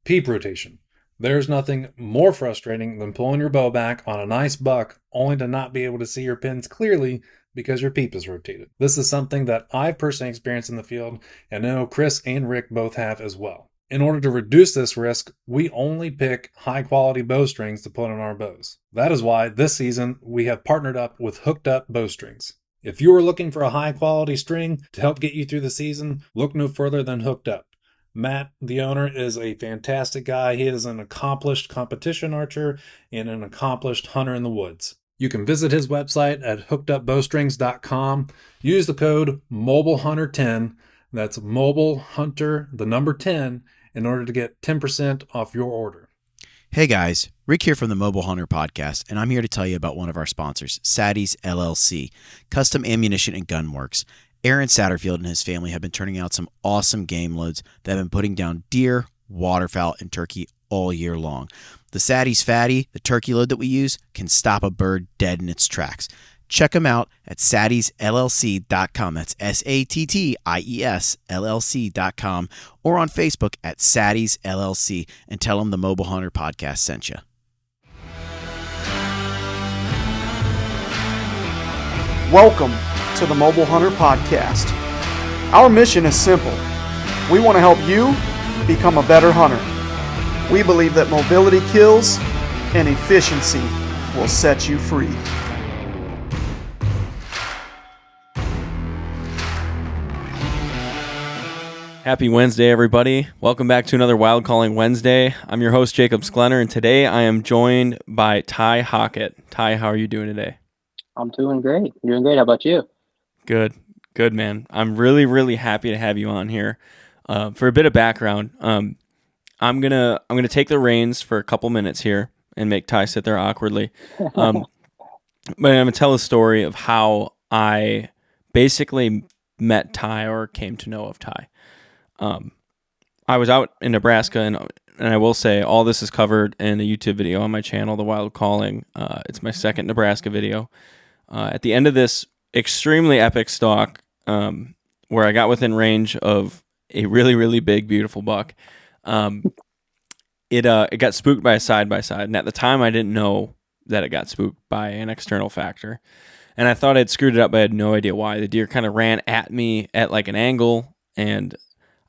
Peep rotation. There's nothing more frustrating than pulling your bow back on a nice buck only to not be able to see your pins clearly because your peep is rotated. This is something that I've personally experienced in the field, and I know Chris and Rick both have as well. In order to reduce this risk, we only pick high-quality bowstrings to put on our bows. That is why this season we have partnered up with Hooked Up Bowstrings. If you are looking for a high-quality string to help get you through the season, look no further than Hooked Up. Matt, the owner, is a fantastic guy. He is an accomplished competition archer and an accomplished hunter in the woods. You can visit his website at hookedupbowstrings.com. Use the code MOBILEHUNTER10. That's Mobile Hunter, the number 10, in order to get 10% off your order. Hey guys, Rick here from the Mobile Hunter Podcast, and I'm here to tell you about one of our sponsors, Sadie's LLC, Custom Ammunition and Gun Works. Aaron Satterfield and his family have been turning out some awesome game loads that have been putting down deer, waterfowl, and turkey all year long. The Sadie's Fatty, the turkey load that we use, can stop a bird dead in its tracks. Check them out at saddiesllc.com. That's SATTIES LLC.com, or on Facebook at Saddies LLC, and tell them the Mobile Hunter Podcast sent you. Welcome to the Mobile Hunter Podcast. Our mission is simple. We want to help you become a better hunter. We believe that mobility kills and efficiency will set you free. Happy Wednesday, everybody. Welcome back to another Wild Calling Wednesday. I'm your host, Jacob Sklenner, and today I am joined by Ty Hockett. Ty, how are you doing today? I'm doing great. How about you? Good, man. I'm really happy to have you on here. For a bit of background, I'm gonna take the reins for a couple minutes here and make Ty sit there awkwardly. But I'm gonna tell a story of how I basically met Ty or came to know of Ty. I was out in Nebraska, and I will say all this is covered in a YouTube video on my channel, The Wild Calling. It's my second Nebraska video. At the end of this extremely epic stalk, where I got within range of a really big, beautiful buck, it got spooked by a side-by-side, and at the time I didn't know that it got spooked by an external factor, and I thought I'd screwed it up, but I had no idea why. The deer kind of ran at me at like an angle, and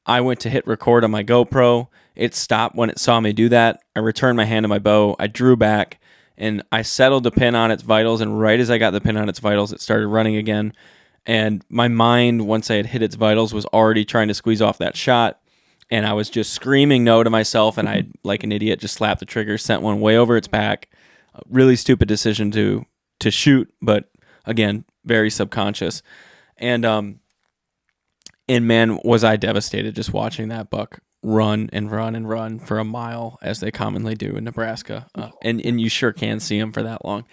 I went to hit record on my GoPro. It stopped when it saw me do that. I returned my hand to my bow. I drew back, and I settled the pin on its vitals, and right as I got the pin on its vitals, it started running again. And my mind, once I had hit its vitals, was already trying to squeeze off that shot, and I was just screaming no to myself, and I, like an idiot, just slapped the trigger, sent one way over its back. A really stupid decision to shoot, but again, very subconscious. And man, was I devastated just watching that buck run for a mile, as they commonly do in Nebraska. And you sure can see them for that long.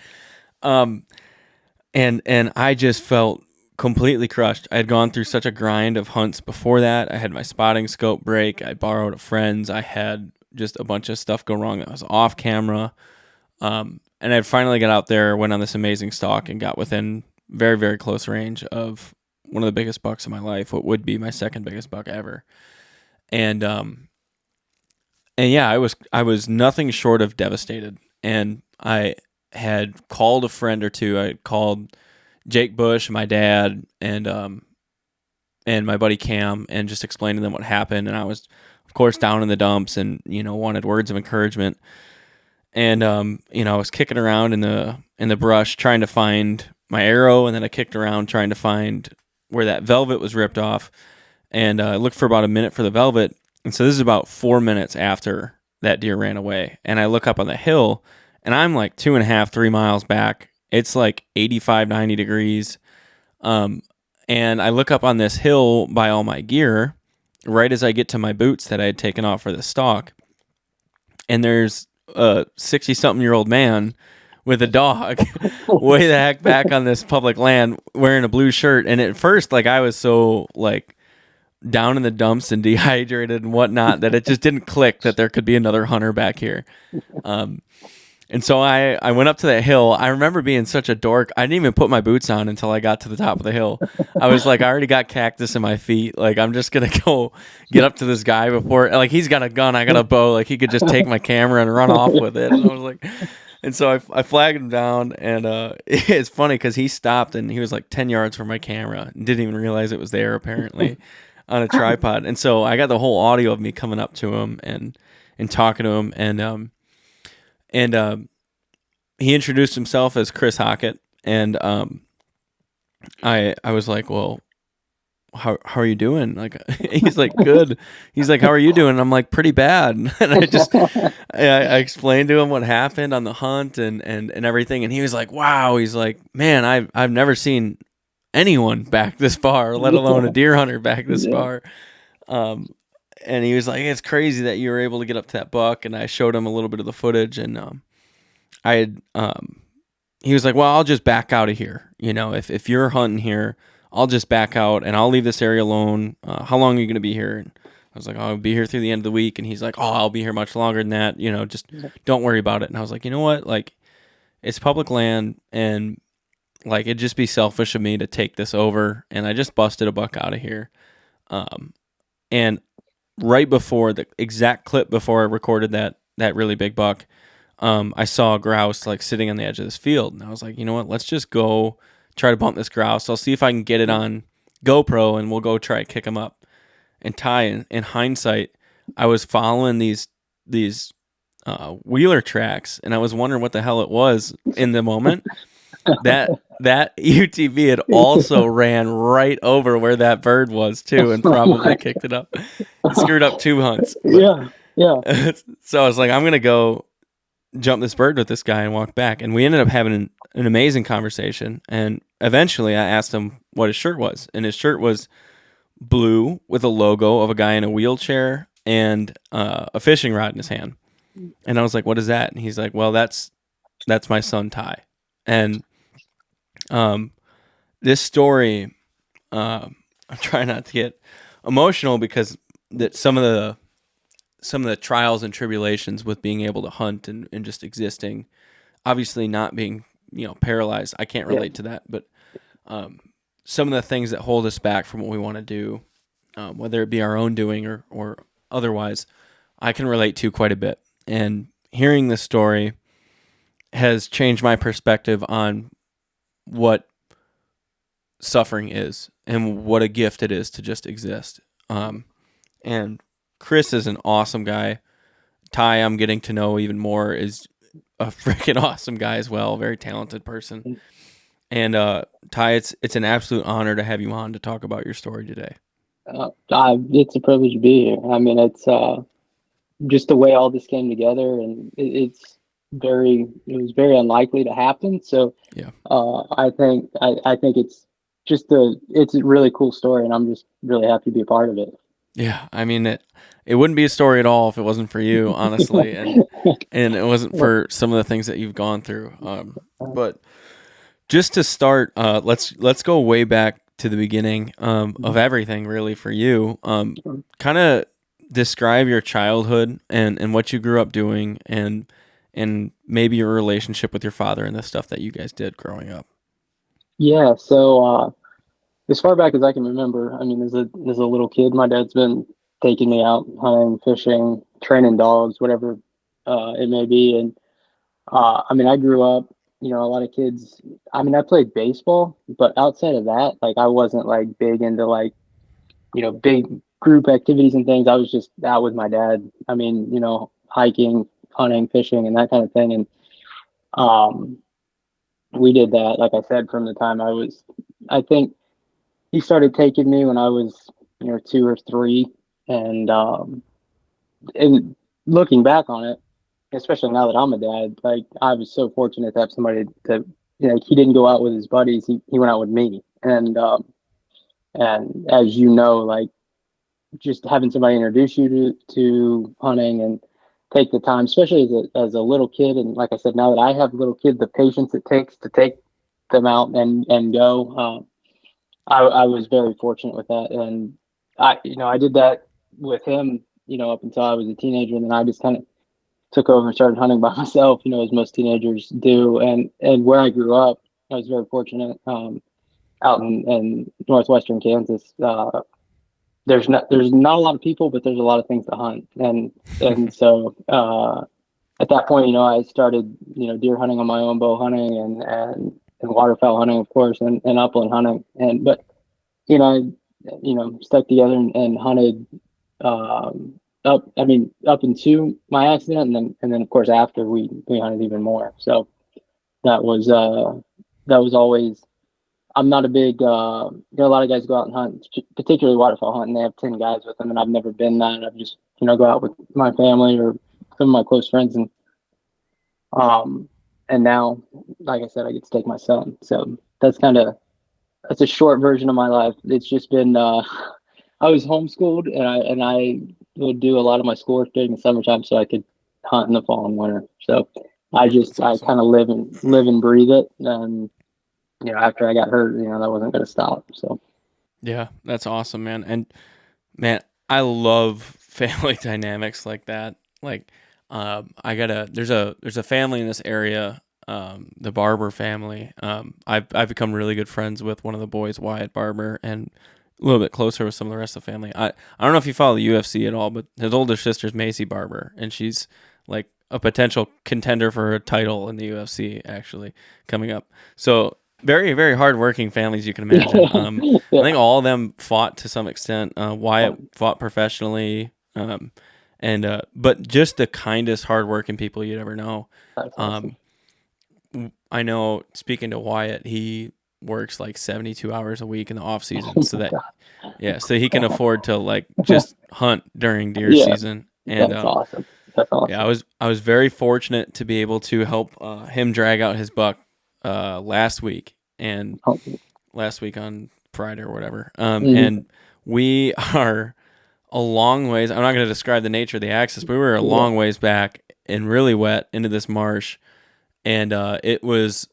And I just felt completely crushed. I had gone through such a grind of hunts before that. I had my spotting scope break. I borrowed a friend's. I had just a bunch of stuff go wrong that was off camera. And I finally got out there, went on this amazing stalk, and got within very close range of one of the biggest bucks of my life, what would be my second biggest buck ever. And yeah, I was nothing short of devastated. And I had called a friend or two. I called Jake Bush, my dad, and my buddy Cam, and just explained to them what happened. And I was, of course, down in the dumps and, wanted words of encouragement. And, I was kicking around in the brush trying to find my arrow. And then I kicked around trying to find where that velvet was ripped off, and I looked for about a minute for the velvet. And so this is about 4 minutes after that deer ran away. And I look up on the hill, and I'm like 2.5, 3 miles back. It's like 85, 90 degrees. And I look up on this hill by all my gear right as I get to my boots that I had taken off for the stalk. And there's a 60-something-year-old man with a dog way the heck back on this public land wearing a blue shirt. And at first, I was so down in the dumps and dehydrated and whatnot that it just didn't click that there could be another hunter back here. And And so I went up to that hill. I remember being such a dork. I didn't even put my boots on until I got to the top of the hill. I was like, I already got cactus in my feet. Like, I'm just going to go get up to this guy before, like, he's got a gun, I got a bow. Like, he could just take my camera and run off with it. And I was like, and so I flagged him down. And it's funny because he stopped and he was like 10 yards from my camera and didn't even realize it was there, apparently, on a tripod. And so I got the whole audio of me coming up to him and talking to him. And he introduced himself as Chris Hockett, and I was like, well, how are you doing? Like, he's like, good. He's like, how are you doing? And I'm like, pretty bad. And I explained to him what happened on the hunt and everything, and he was like, wow. He's like, man, I've never seen anyone back this far, let alone a deer hunter back this far. And he was like, it's crazy that you were able to get up to that buck. And I showed him a little bit of the footage, and he was like, well, I'll just back out of here. You know, if you're hunting here, I'll just back out and I'll leave this area alone. How long are you going to be here? And I was like, I'll be here through the end of the week. And he's like, oh, I'll be here much longer than that. You know, just don't worry about it. And I was like, you know what? Like, it's public land, and like, it'd just be selfish of me to take this over. And I just busted a buck out of here. And right before the exact clip before I recorded that really big buck, I saw a grouse like sitting on the edge of this field, and I was like, you know what? Let's just go try to bump this grouse. I'll see if I can get it on GoPro, and we'll go try to kick him up. And Ty, in hindsight, I was following these wheeler tracks, and I was wondering what the hell it was in the moment. That UTV had also ran right over where that bird was too, and probably kicked it up. Screwed up 2 hunts. Yeah. So I was like, I'm gonna go jump this bird with this guy and walk back. And we ended up having an amazing conversation. And eventually, I asked him what his shirt was, and his shirt was blue with a logo of a guy in a wheelchair and a fishing rod in his hand. And I was like, "What is that?" And he's like, "Well, that's my son Ty." And this story, I'm trying not to get emotional because that some of the trials and tribulations with being able to hunt and just existing, obviously not being, paralyzed. I can't relate to that, but some of the things that hold us back from what we want to do, whether it be our own doing or otherwise, I can relate to quite a bit. And hearing this story has changed my perspective on what suffering is and what a gift it is to just exist. And Chris is an awesome guy. Ty, I'm getting to know even more, is a freaking awesome guy as well. Very talented person. And Ty, it's an absolute honor to have you on to talk about your story today. It's a privilege to be here. I mean, it's just the way all this came together, and it was very unlikely to happen. So yeah, I think it's it's a really cool story, and I'm just really happy to be a part of it. Yeah, I mean it wouldn't be a story at all if it wasn't for you, honestly, and it wasn't for some of the things that you've gone through. But just to start, let's go way back to the beginning of everything, really, for you. Kind of describe your childhood and what you grew up doing, and maybe your relationship with your father and the stuff that you guys did growing up. Yeah. So as far back as I can remember, I mean, as a little kid, my dad's been taking me out hunting, fishing, training dogs, whatever it may be. And I mean, I grew up, a lot of kids. I mean, I played baseball, but outside of that, like, I wasn't like big into like, big group activities and things. I was just out with my dad. I mean, hiking, hunting, fishing, and that kind of thing. And we did that, like I said, from the time I think he started taking me when I was, 2 or 3. And looking back on it, especially now that I'm a dad, like, I was so fortunate to have somebody to, he didn't go out with his buddies. He went out with me. And as you know, like, just having somebody introduce you to hunting and take the time, especially as a little kid. And like I said, now that I have little kids, the patience it takes to take them out and go, I was very fortunate with that. And I did that with him, up until I was a teenager. And then I just kind of took over and started hunting by myself, as most teenagers do. And where I grew up, I was very fortunate. Out in northwestern Kansas, there's not a lot of people, but there's a lot of things to hunt, and so at that point, I started deer hunting on my own, bow hunting, and waterfowl hunting, of course, and upland hunting, but stuck together and hunted up into my accident, and then of course after we hunted even more. So that was always. I'm not a big. A lot of guys go out and hunt, particularly waterfowl hunting. They have 10 guys with them, and I've never been that. I've just go out with my family or some of my close friends, and now, like I said, I get to take my son. So that's a short version of my life. It's just been. I was homeschooled, and I would do a lot of my schoolwork during the summertime, so I could hunt in the fall and winter. So That's I awesome. kind of live and breathe it, and after I got hurt, that wasn't going to stop. So Yeah, that's awesome, man. And man, I love family dynamics like that. Like, there's a family in this area, the Barber family. I've become really good friends with one of the boys, Wyatt Barber, and a little bit closer with some of the rest of the family. I don't know if you follow the UFC at all, but his older sister's Macy Barber, and she's like a potential contender for a title in the UFC actually coming up. So very, very hardworking families you can imagine. I yeah, think all of them fought to some extent. Wyatt fought professionally, but just the kindest, hardworking people you'd ever know. that's awesome. Um, I know. Speaking to Wyatt, he works like 72 hours a week in the off season, Oh so my that God. yeah, so he can afford to like just hunt during deer Yeah, season. And that's awesome. That's yeah, I awesome. was very fortunate to be able to help him drag out his buck last week and Oh, last week on Friday or whatever. mhm. And we are a long ways. I'm not going to describe the nature of the access, but we were a Yeah. long ways back and really wet into this marsh, and it was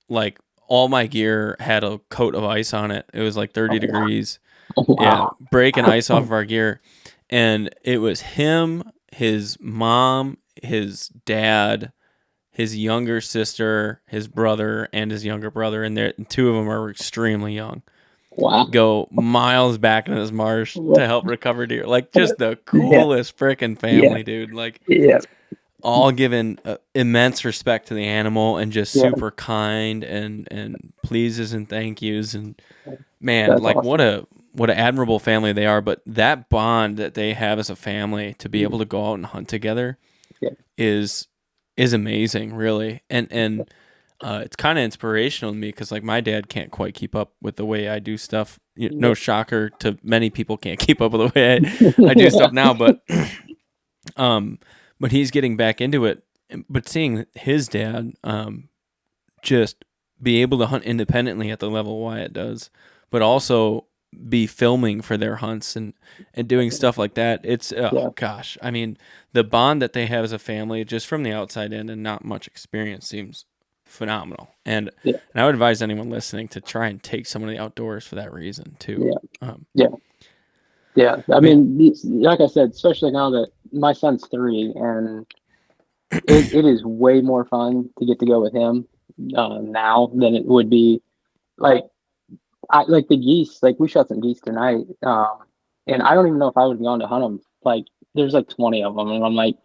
like all my gear had a coat of ice on it. It was like 30 Oh, wow. degrees. Oh, Yeah, wow. breaking ice off of our gear. And it was him, his mom, his dad, his younger sister, his brother, and his younger brother. And two of them are extremely young. Wow. Go miles back into this marsh to help recover deer. Like, just the Yeah. coolest freaking Yeah. family, dude. Like, Yeah. all given immense respect to the animal and just Yeah. super kind and pleases and thank yous. And man, That's like, awesome. what an admirable family they are. But that bond that they have as a family to be able to go out and hunt together Yeah. is amazing, really. And it's kind of inspirational to me because like my dad can't quite keep up with the way I do stuff. No shocker to many people, can't keep up with the way I do Yeah. stuff now, um, but he's getting back into it. But seeing his dad just be able to hunt independently at the level Wyatt does, but also be filming for their hunts and doing stuff like that. It's Yeah. oh gosh, I mean the bond that they have as a family, just from the outside in and not much experience, seems phenomenal. Yeah. And I would advise anyone listening to try and take someone to the outdoors for that reason too. Yeah. Um, Yeah. Yeah. I man, mean, like I said, especially now that my son's 3, and it is way more fun to get to go with him now than it would be like I like the geese. Like we shot some geese tonight, and I don't even know if I would have gone to hunt them. Like there's like 20 of them, and I'm like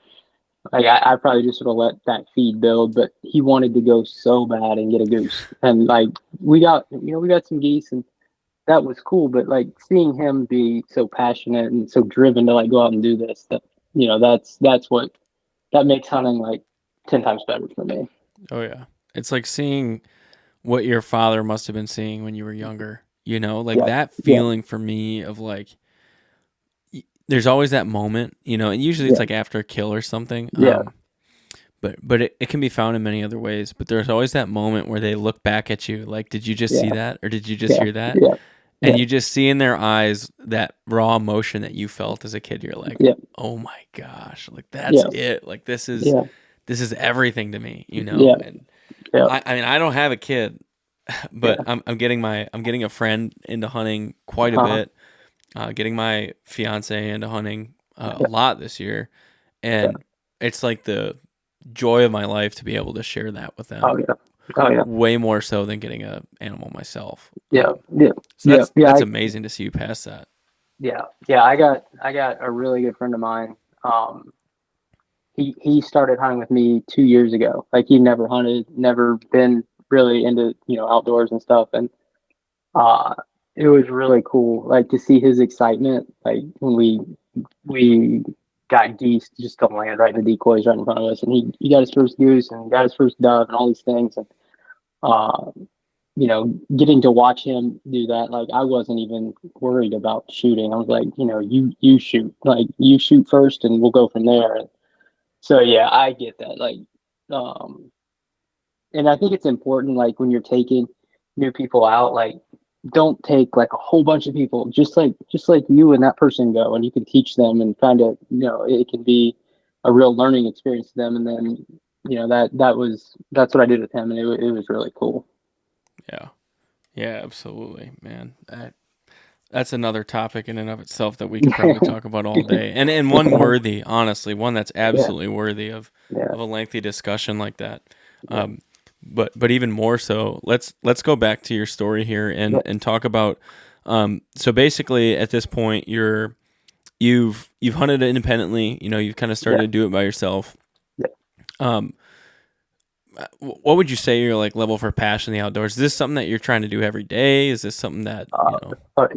I probably just would have let that feed build. But he wanted to go so bad and get a goose, and like we got some geese, and that was cool. But like seeing him be so passionate and so driven to like go out and do this, that that's what that makes hunting like 10 times better for me. oh yeah, it's like seeing what your father must have been seeing when you were younger. Like Yeah, that yeah, feeling for me of like, there's always that moment, and usually it's yeah, like after a kill or something. yeah, But it can be found in many other ways. But there's always that moment where they look back at you like, did you just see yeah, that? Or did you just yeah, hear that? yeah, And yeah, you just see in their eyes that raw emotion that you felt as a kid. You're like, yeah, oh my gosh, like that's yeah, it. Like yeah, this is everything to me, yeah, And yeah, I mean I don't have a kid, but yeah. I'm getting a friend into hunting quite a Uh-huh. bit. Getting my fiance into hunting a Yeah, lot this year, yeah, and it's like the joy of my life to be able to share that with Oh them. yeah. Oh yeah. Way more so than getting a animal myself. Yeah. Yeah. So Yeah. Yeah. that's amazing to see you pass that. Yeah. I got a really good friend of mine. Um, he started hunting with me 2 years ago. Like he never hunted, never been really into outdoors and stuff, and uh, it was really cool. Like to see his excitement. Like when we got geese just to land right in the decoys right in front of us, and he got his first goose and got his first dove and all these things, and uh, getting to watch him do that, like I wasn't even worried about shooting. I was like, you shoot, like you shoot first, and we'll go from there. So yeah, I get that. Like, um, and I think it's important, like when you're taking new people out, like don't take like a whole bunch of people. Just like you and that person go, and you can teach them, and kind of it can be a real learning experience to them. And then that's what I did with him, and it was really cool. Yeah. Yeah, absolutely, man. That's another topic in and of itself that we could probably talk about all day. And one worthy, honestly, one that's Yeah, absolutely worthy yeah, of a lengthy discussion like that. yeah, But even more so, let's go back to your story here yeah, and talk about so basically at this point you've hunted independently, you've kind of started yeah, to do it by yourself. yeah. Um what would you say your like level for passion in the outdoors? Is this something that you're trying to do every day? Is this something that,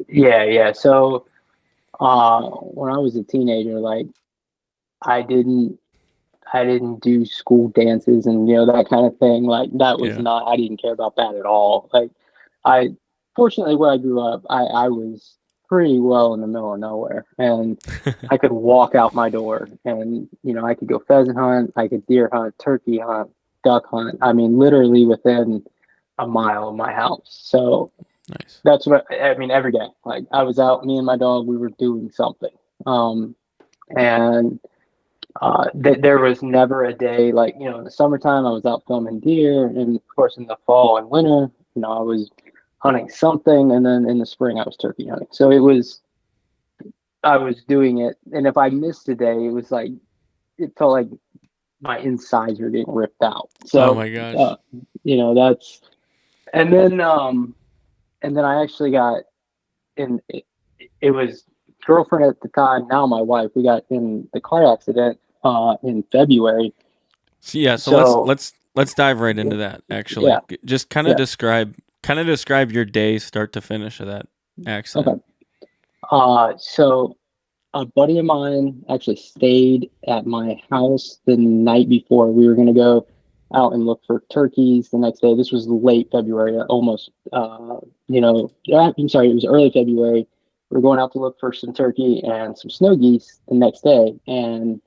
Yeah, yeah. So, when I was a teenager, like I didn't, I didn't do school dances and that kind of thing. Like that was yeah. not. I didn't care about that at all. Like I, fortunately, where I grew up, I was pretty well in the middle of nowhere, and I could walk out my door, and I could go pheasant hunt, I could deer hunt, turkey hunt, duck hunt. I mean, literally within a mile of my house. So Nice. that's what I mean every day. Like I was out, me and my dog, we were doing something. And there was never a day like in the summertime I was out filming deer, and of course in the fall and winter, I was hunting something, and then in the spring I was turkey hunting. So I was doing it, and if I missed a day, it felt like my insides were getting ripped out. Oh So my gosh. that's and then I actually got in. It was girlfriend at the time, now my wife. We got in the car accident in February. So yeah, so So let's dive right yeah, into that actually. yeah, Just yeah. kind of describe your day start to finish of that Okay. accident. So a buddy of mine actually stayed at my house the night before. We were going to go out and look for turkeys the next day. This was late February, almost, I'm sorry, it was early February. We were going out to look for some turkey and some snow geese the next day. And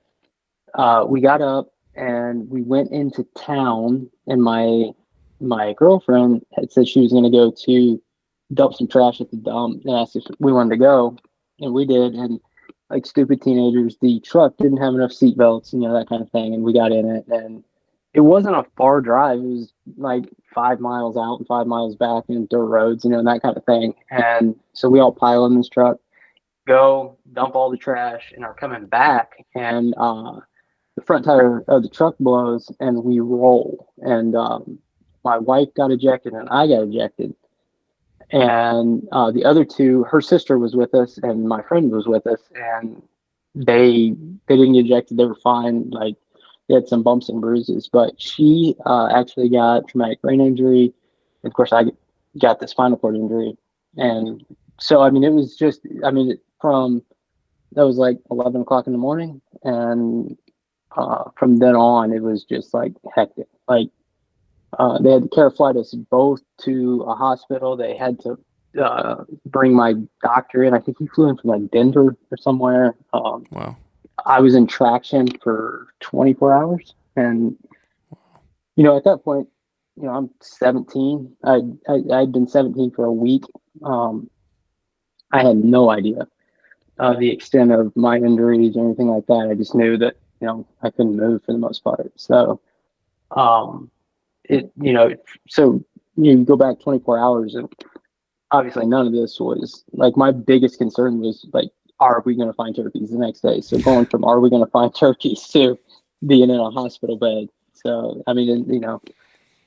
we got up and we went into town, and my girlfriend had said she was going to go to dump some trash at the dump, and asked if we wanted to go, and we did. And like stupid teenagers, the truck didn't have enough seat belts, that kind of thing, and we got in it, and it wasn't a far drive. It was like 5 miles out and 5 miles back, and dirt roads, and that kind of thing. And so we all pile in this truck, go dump all the trash, and are coming back, and the front tire of the truck blows, and we roll. And my wife got ejected, and I got ejected. And the other two, her sister was with us, and my friend was with us, and they didn't get ejected. They were fine. Like they had some bumps and bruises, but she actually got traumatic brain injury. And of course, I got the spinal cord injury. And so, I mean, it was just, I mean, from that was like 11 o'clock in the morning, and from then on, it was just like hectic. Like they had to care flight us both to a hospital. They had to bring my doctor in. I think he flew in from like Denver or somewhere. Wow. I was in traction for 24 hours, and at that point, I'm 17. I'd been 17 for a week. Um, I had no idea the extent of my injuries or anything like that. I just knew that I couldn't move for the most part. So um, it so you go back 24 hours, and obviously none of this was like my biggest concern was like, are we going to find turkeys the next day? So going from are we going to find turkeys to being in a hospital bed. So I mean, you know,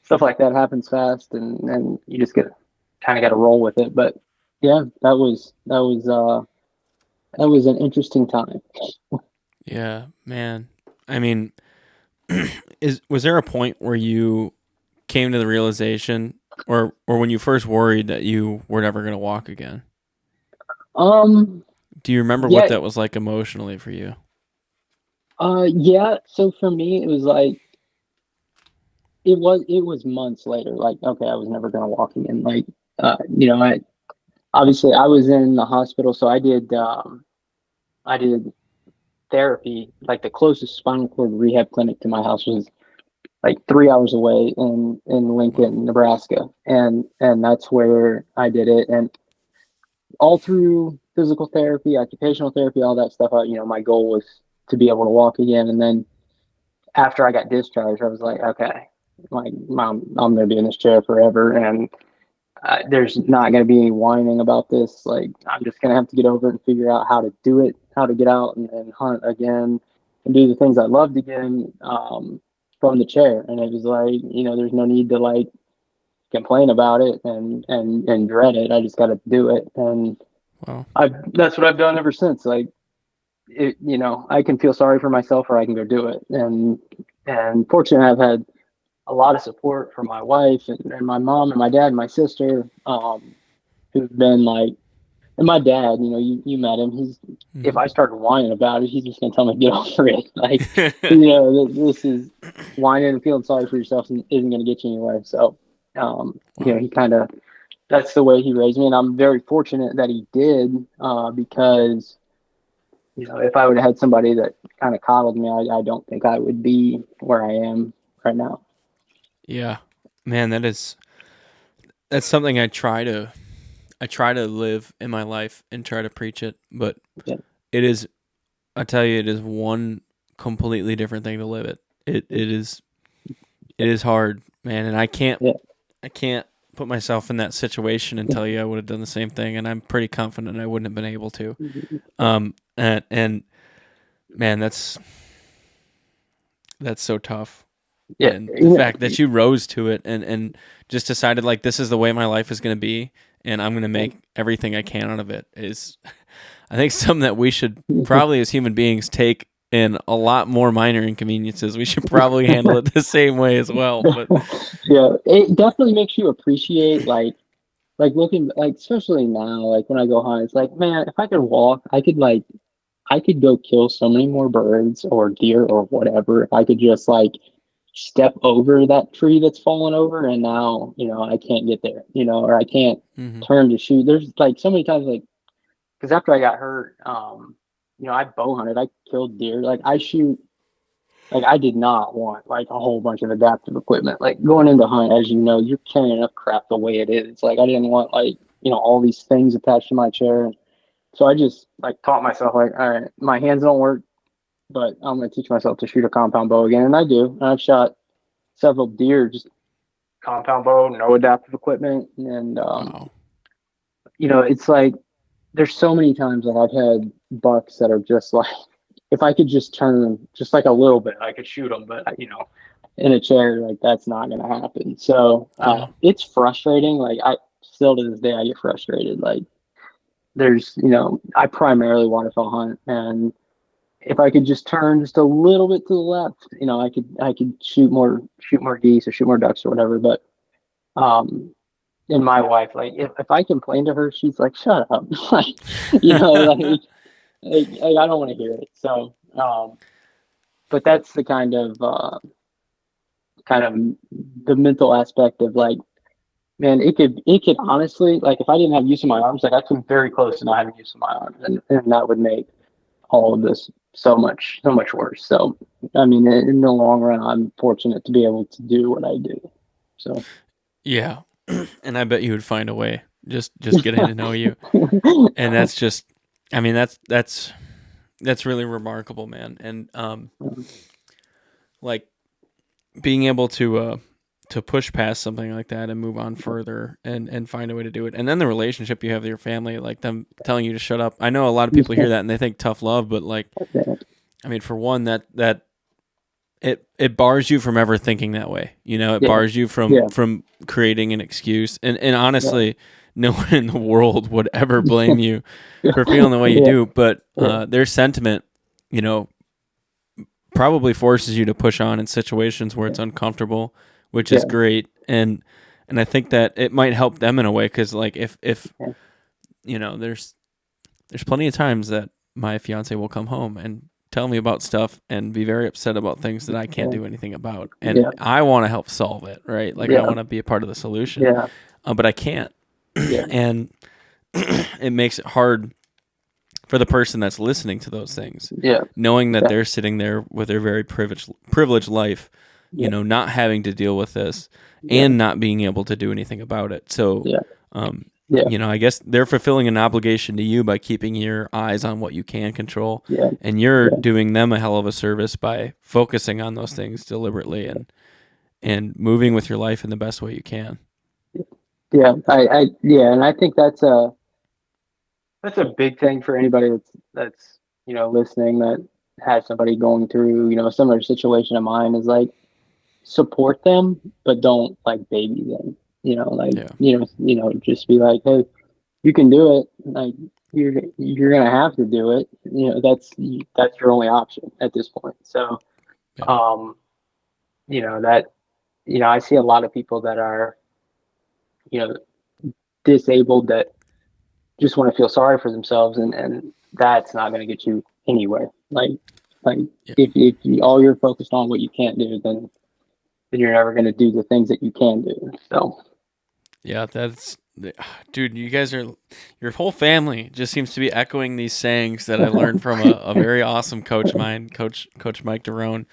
stuff like that happens fast, and you just get kind of got to roll with it. But yeah, that was an interesting time. Yeah, man. I mean, was there a point where you came to the realization, or when you first worried that you were never going to walk again? Um, Do you remember what yeah, that was like emotionally for you? yeah. So for me, it was like it was months later. Like, okay, I was never gonna walk again. Like, you know, I obviously I was in the hospital, so I did therapy. Like the closest spinal cord rehab clinic to my house was like 3 hours away in Wow. Lincoln, Nebraska, and that's where I did it. And all through physical therapy, occupational therapy, all that stuff, you know, my goal was to be able to walk again. And then after I got discharged, I was like, okay, like mom, I'm gonna be in this chair forever, and there's not gonna be any whining about this. Like I'm just gonna have to get over it and figure out how to do it, how to get out and hunt again, and do the things I loved again from the chair. And it was like, you know, there's no need to like complain about it and dread it. I just got to do it, and Wow. I that's what I've done ever since. Like it, you know, I can feel sorry for myself or I can go do it. And fortunately, I've had a lot of support from my wife and my mom and my dad and my sister, who've been like, and my dad, you know, you met him. He's if Hmm. I started whining about it, he's just gonna tell me to get over it. Like, you know, this is whining and feeling sorry for yourself isn't gonna get you anywhere. So, you know, Wow. he kind of that's the way he raised me, and I'm very fortunate that he did, because you know, if I would have had somebody that kind of coddled me, I don't think I would be where I am right now. Yeah, man, that's something I try to live in my life and try to preach it, but Yeah. it is I tell you, it is one completely different thing to live it. It is hard, man, and Yeah. I can't put myself in that situation and tell you I would have done the same thing, and I'm pretty confident I wouldn't have been able to. And man, that's so tough. Yeah. And the You know, fact that you rose to it and just decided like this is the way my life is going to be, and I'm going to make everything I can out of it is, I think, something that we should probably as human beings take in a lot more minor inconveniences. We should probably handle it the same way as well. But yeah, it definitely makes you appreciate like looking like especially now, like when I go hunt, it's like, man, if I could walk, I could go kill so many more birds or deer or whatever if I could just like step over that tree that's fallen over, and now, you know, I can't get there, you know, or I can't mhm. turn to shoot. There's like so many times, like, because after I got hurt, you know, I bow hunted, I killed deer, like I shoot, like I did not want like a whole bunch of adaptive equipment. Like going into hunt, as you know, you're carrying enough crap the way it is. Like I didn't want like, you know, all these things attached to my chair. So I just like taught myself like, all right, my hands don't work, but I'm gonna teach myself to shoot a compound bow again, and I do. And I've shot several deer just compound bow, no adaptive equipment, and Wow. you know, it's like there's so many times that I've had bucks that are just like, if I could just turn just like a little bit, I could shoot them, but you know, in a chair, like that's not going to happen. So Yeah. it's frustrating. Like I still to this day, I get frustrated. Like there's, you know, I primarily waterfowl hunt, and if I could just turn just a little bit to the left, you know, I could shoot more geese or shoot more ducks or whatever. But um, and my wife, like if I complain to her, she's like, "Shut up," like you know, like I don't want to hear it. So, but that's the kind of the mental aspect of like, man, it could honestly, like if I didn't have use of my arms, like I come very close to not having use of my arms, and that would make all of this so much worse. So, I mean, in the long run, I'm fortunate to be able to do what I do. So, Yeah. And I bet you would find a way, just getting to know you. And that's just, I mean, that's really remarkable, man. And like being able to push past something like that and move on further and find a way to do it. And then the relationship you have with your family, like them telling you to shut up. I know a lot of people hear that and they think tough love, but like, I mean, for one, that it bars you from ever thinking that way. You know, it Yeah. bars you Yeah. from creating an excuse. And Yeah. honestly, no one in the world would ever blame you for feeling the way you Yeah. do. But Yeah. their sentiment, you know, probably forces you to push on in situations where it's uncomfortable, which is Yeah. great. And I think that it might help them in a way, because like if Yeah. you know, there's plenty of times that my fiance will come home and tell me about stuff and be very upset about things that I can't do anything about, and Yeah. I want to help solve it, right? Like I Yeah. want to be a part of the solution, Yeah. but I can't, Yeah. and it makes it hard for the person that's listening to those things, Yeah. knowing that Yeah. they're sitting there with their very privileged life, you Yeah. know, not having to deal with this Yeah. and not being able to do anything about it. So, Yeah. Yeah. you know, I guess they're fulfilling an obligation to you by keeping your eyes on what you can control, Yeah. and you're Yeah. doing them a hell of a service by focusing on those things deliberately and moving with your life in the best way you can. Yeah. Yeah, and I think that's a big thing for anybody that's listening, that has somebody going through a similar situation to mine, is like, support them, but don't like baby them. Like, Yeah. just be like, hey, you can do it. Like, you're gonna have to do it. That's your only option at this point. So, Yeah. um, that I see a lot of people that are you know disabled, that just want to feel sorry for themselves, and that's not going to get you anywhere. Like Yeah. if all you're focused on what you can't do, then you're never going to do the things that you can do. So Yeah, dude, you guys are, your whole family just seems to be echoing these sayings that I learned from a very awesome coach of mine, Coach Mike Derone.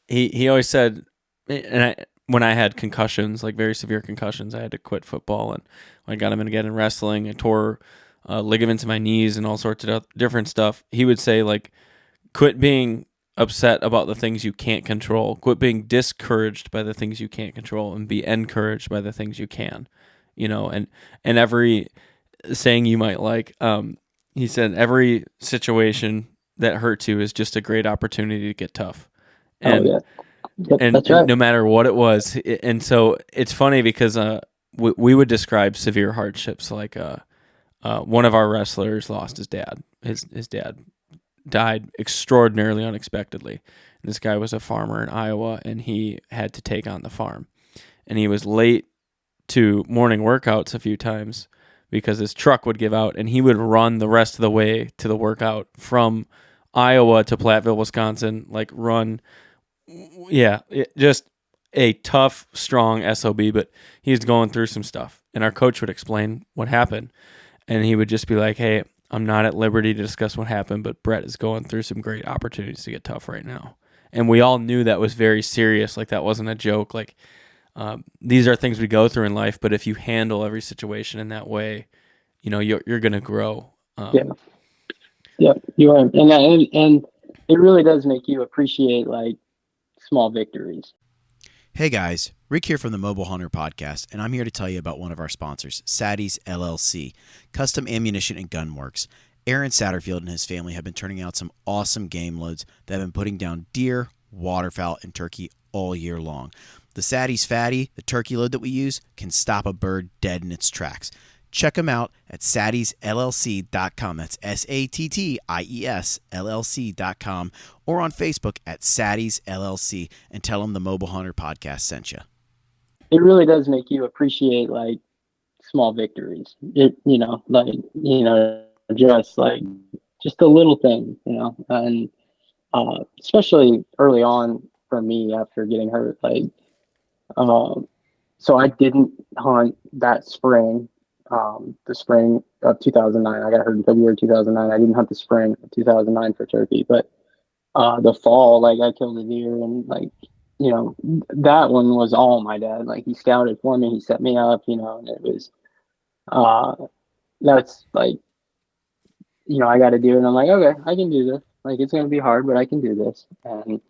He always said, when I had concussions, like very severe concussions, I had to quit football, and when I got him again in wrestling, I tore ligaments in my knees and all sorts of different stuff. He would say, like, quit being upset about the things you can't control. Quit being discouraged by the things you can't control, and be encouraged by the things you can. You know, and every saying you might like, he said, every situation that hurts you is just a great opportunity to get tough. oh And yeah, yep, and, that's and right. no matter what it was. And so it's funny because we would describe severe hardships like one of our wrestlers lost his dad. His dad died extraordinarily unexpectedly. And this guy was a farmer in Iowa, and he had to take on the farm. And he was late to morning workouts a few times because his truck would give out, and he would run the rest of the way to the workout from Iowa to Platteville, Wisconsin, like run. Yeah, just a tough, strong SOB, but he's going through some stuff. And our coach would explain what happened, and he would just be like, hey, I'm not at liberty to discuss what happened, but Brett is going through some great opportunities to get tough right now. And we all knew that was very serious. Like, that wasn't a joke. Like, these are things we go through in life, but if you handle every situation in that way, you know, you're going to grow. Yeah, yeah, you are, and it really does make you appreciate like small victories. Hey guys, Rick here from the Mobile Hunter Podcast, and I'm here to tell you about one of our sponsors, Sadie's LLC, Custom Ammunition and Gun Works. Aaron Satterfield and his family have been turning out some awesome game loads that have been putting down deer, waterfowl, and turkey all year long. The Sadie's Fatty, the turkey load that we use, can stop a bird dead in its tracks. Check them out at saddiesllc.com. That's SATTIES LLC.com, or on Facebook at Saddies LLC, and tell them the Mobile Hunter Podcast sent you. It really does make you appreciate like small victories. Just the little thing, and especially early on for me after getting hurt. So I didn't hunt that spring. The spring of 2009, I got hurt in February 2009. I didn't hunt the spring of 2009 for turkey, but the fall, like I killed a deer, and like that one was all my dad. Like he scouted for me, he set me up, and it was uh, that's like I got to do it. And I'm like, okay, I can do this. Like it's gonna be hard, but I can do this. And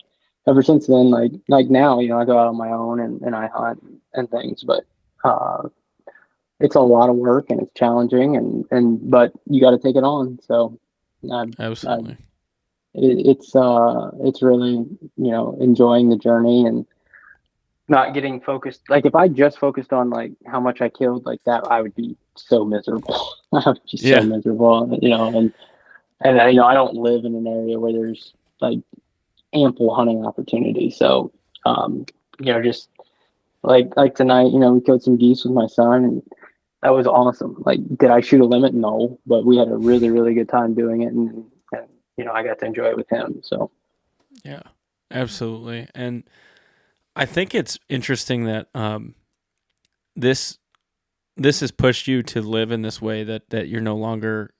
ever since then, like now, I go out on my own and I hunt and things, but it's a lot of work and it's challenging, but you got to take it on. So I Absolutely. it's really, enjoying the journey and not getting focused. Like if I just focused on like how much I killed like that, I would be so miserable. I would be so Yeah. miserable, and I don't live in an area where there's like ample hunting opportunity. So, um, just like tonight, we killed some geese with my son, and that was awesome. Like, did I shoot a limit? No, but we had a really, really good time doing it, and I got to enjoy it with him. So, Yeah, absolutely. And I think it's interesting that this this has pushed you to live in this way that you're no longer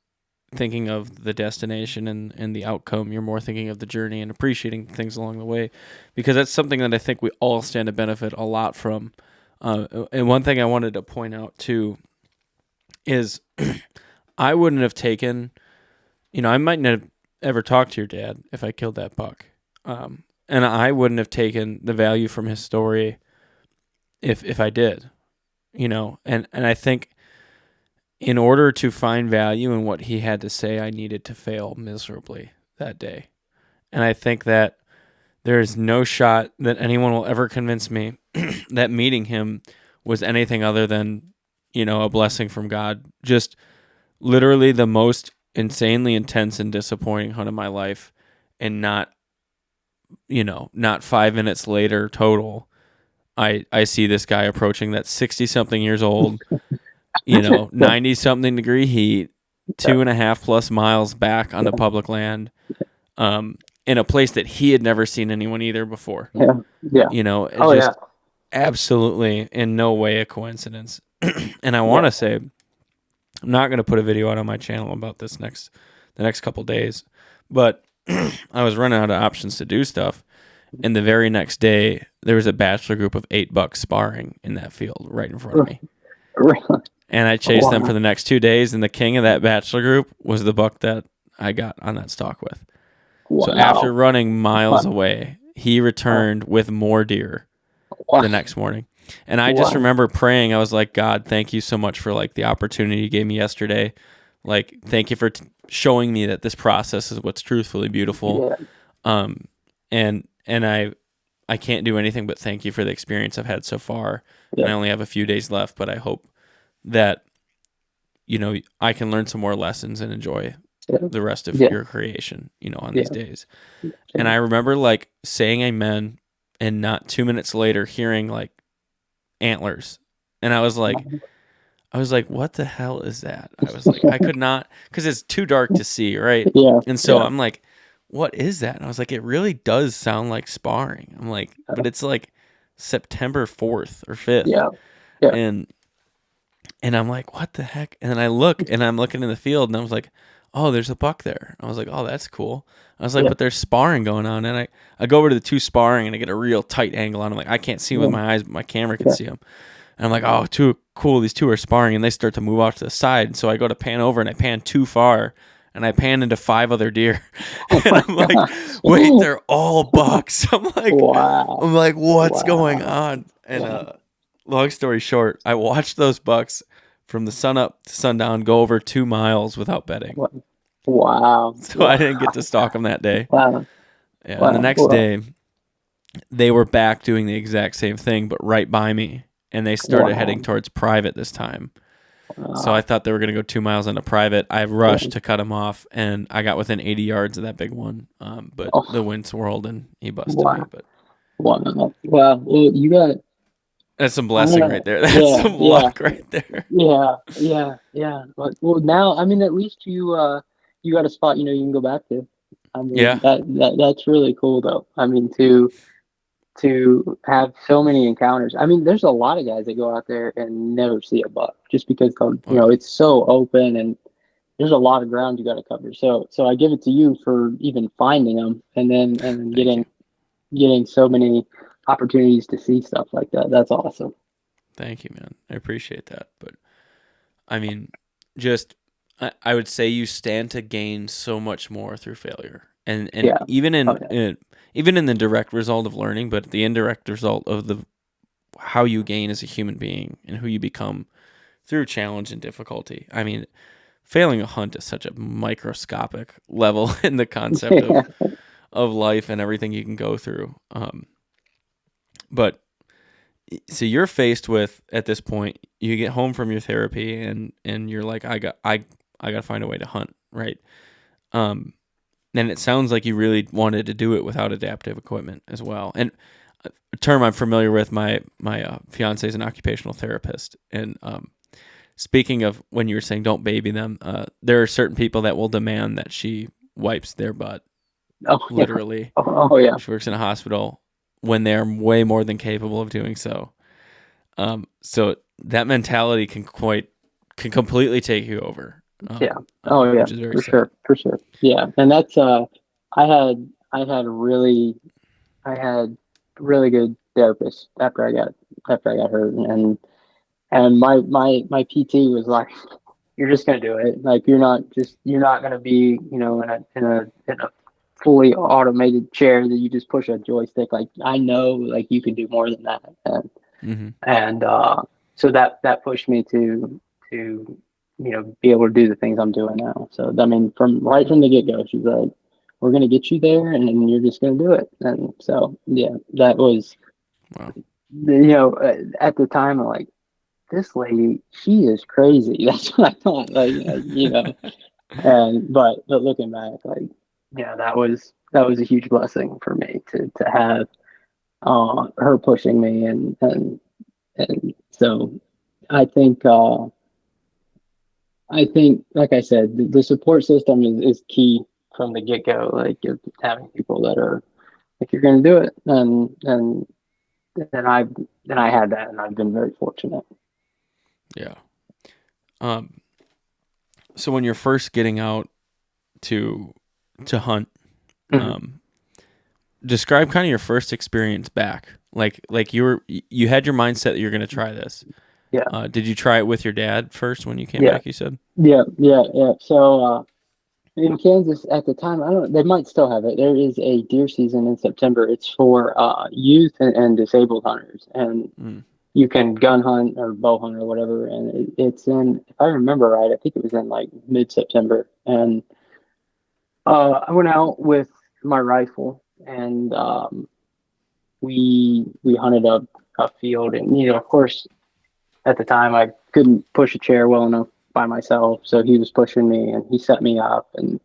thinking of the destination and the outcome. You're more thinking of the journey and appreciating things along the way, because that's something that I think we all stand to benefit a lot from. And one thing I wanted to point out too is I wouldn't have taken, I might not have ever talked to your dad if I killed that buck. And I wouldn't have taken the value from his story if I did, and I think in order to find value in what he had to say, I needed to fail miserably that day. And I think that there is no shot that anyone will ever convince me that meeting him was anything other than, a blessing from God. Just literally the most insanely intense and disappointing hunt of my life, and not 5 minutes later total, I see this guy approaching that 60 something years old, 90 something degree heat, 2.5 plus miles back onto public land, in a place that he had never seen anyone either before. yeah, yeah. It's Oh just yeah, absolutely in no way a coincidence. And I want to say, I'm not going to put a video out on my channel about this the next couple days, but I was running out of options to do stuff. And the very next day, there was a bachelor group of 8 bucks sparring in that field right in front of me. really. And I chased them Wow. for the next 2 days, and the king of that bachelor group was the buck that I got on that stalk with. Wow. So after running miles away, he returned with more deer the next morning. And I just remember praying. I was like, God, thank you so much for like the opportunity you gave me yesterday. Like, thank you for showing me that this process is what's truthfully beautiful. Yeah. And I can't do anything but thank you for the experience I've had so far. Yeah. And I only have a few days left, but I hope that, I can learn some more lessons and enjoy the rest of your creation, on these days. And I remember like saying amen, and not 2 minutes later hearing like antlers. And I was like, what the hell is that? I was like, I could not, because it's too dark to see, right? Yeah. And so I'm like, what is that? And I was like, it really does sound like sparring. I'm like, but it's like September 4th or 5th. Yeah. Yeah. And I'm like, what the heck? And then I look, and I'm looking in the field, and I was like, oh, there's a buck there. I was like, oh, that's cool. I was like, but there's sparring going on. And I go over to the 2 sparring, and I get a real tight angle on them. Like, I can't see them with my eyes, but my camera can see them. And I'm like, oh, too cool. These 2 are sparring, and they start to move off to the side. And so I go to pan over, and I pan too far, and I pan into 5 other deer. And I'm like, wait, they're all bucks. I'm like, what's going on? And long story short, I watched those bucks from the sun up to sundown go over 2 miles without bedding. Wow. So I didn't get to stalk them that day. Wow. Yeah, and the next day, they were back doing the exact same thing, but right by me. And they started heading towards private this time. So I thought they were going to go 2 miles into private. I rushed to cut him off, and I got within 80 yards of that big one. But the wind swirled, and he busted me. But Wow. Well, you got... That's some blessing right there. That's some luck right there. Yeah. Well, now, I mean, at least you got a spot, you can go back to. I mean, that's really cool, though. I mean, to have so many encounters. I mean, there's a lot of guys that go out there and never see a buck just because, it's so open and there's a lot of ground you got to cover. So I give it to you for even finding them and then getting so many opportunities to see stuff like that. That's awesome. Thank you, man. I appreciate that. But I mean, I would say you stand to gain so much more through failure, and even in the direct result of learning, but the indirect result of how you gain as a human being and who you become through challenge and difficulty. I mean, failing a hunt is such a microscopic level in the concept of of life and everything you can go through. But so you're faced with, at this point, you get home from your therapy and you're like, I got to find a way to hunt, right? And it sounds like you really wanted to do it without adaptive equipment as well. And a term I'm familiar with, my fiance is an occupational therapist, and speaking of when you were saying don't baby them, there are certain people that will demand that she wipes their butt, Oh, literally. Yeah. Oh, yeah. She works in a hospital when they're way more than capable of doing so. So that mentality can completely take you over. Yeah. Oh, yeah. Which is very For sad. sure. For sure. Yeah. And that's I had really good therapists after I got hurt, and my PT was like, you're just gonna do it. Like you're not gonna be, in a fully automated chair that you just push a joystick. Like, I know, like, you can do more than that. Mm-hmm. And so that pushed me to be able to do the things I'm doing now. So I mean, from the get go, she's like, we're gonna get you there, and then you're just gonna do it. And so yeah, that was, Wow. at the time, I'm like, this lady, she is crazy. That's what I thought. Like, and but looking back, like, yeah, that was a huge blessing for me to have her pushing me, and so I think like I said, the support system is key from the get go. Like, of having people that are, if you're going to do it, and then I had that, and I've been very fortunate. Yeah. So when you're first getting out to hunt, Mhm. describe kind of your first experience back. Like you had your mindset that you're going to try this. Yeah, Did you try it with your dad first when you came yeah, back, you said? yeah. So in Kansas at the time, I don't. They might still have it. There is a deer season in September. It's for youth and disabled hunters, and Mm. you can gun hunt or bow hunt or whatever. And it's in, if I remember right, I think it was in like mid-September. And I went out with my rifle, and we hunted a field. And of course, at the time, I couldn't push a chair well enough by myself, so he was pushing me, and he set me up. And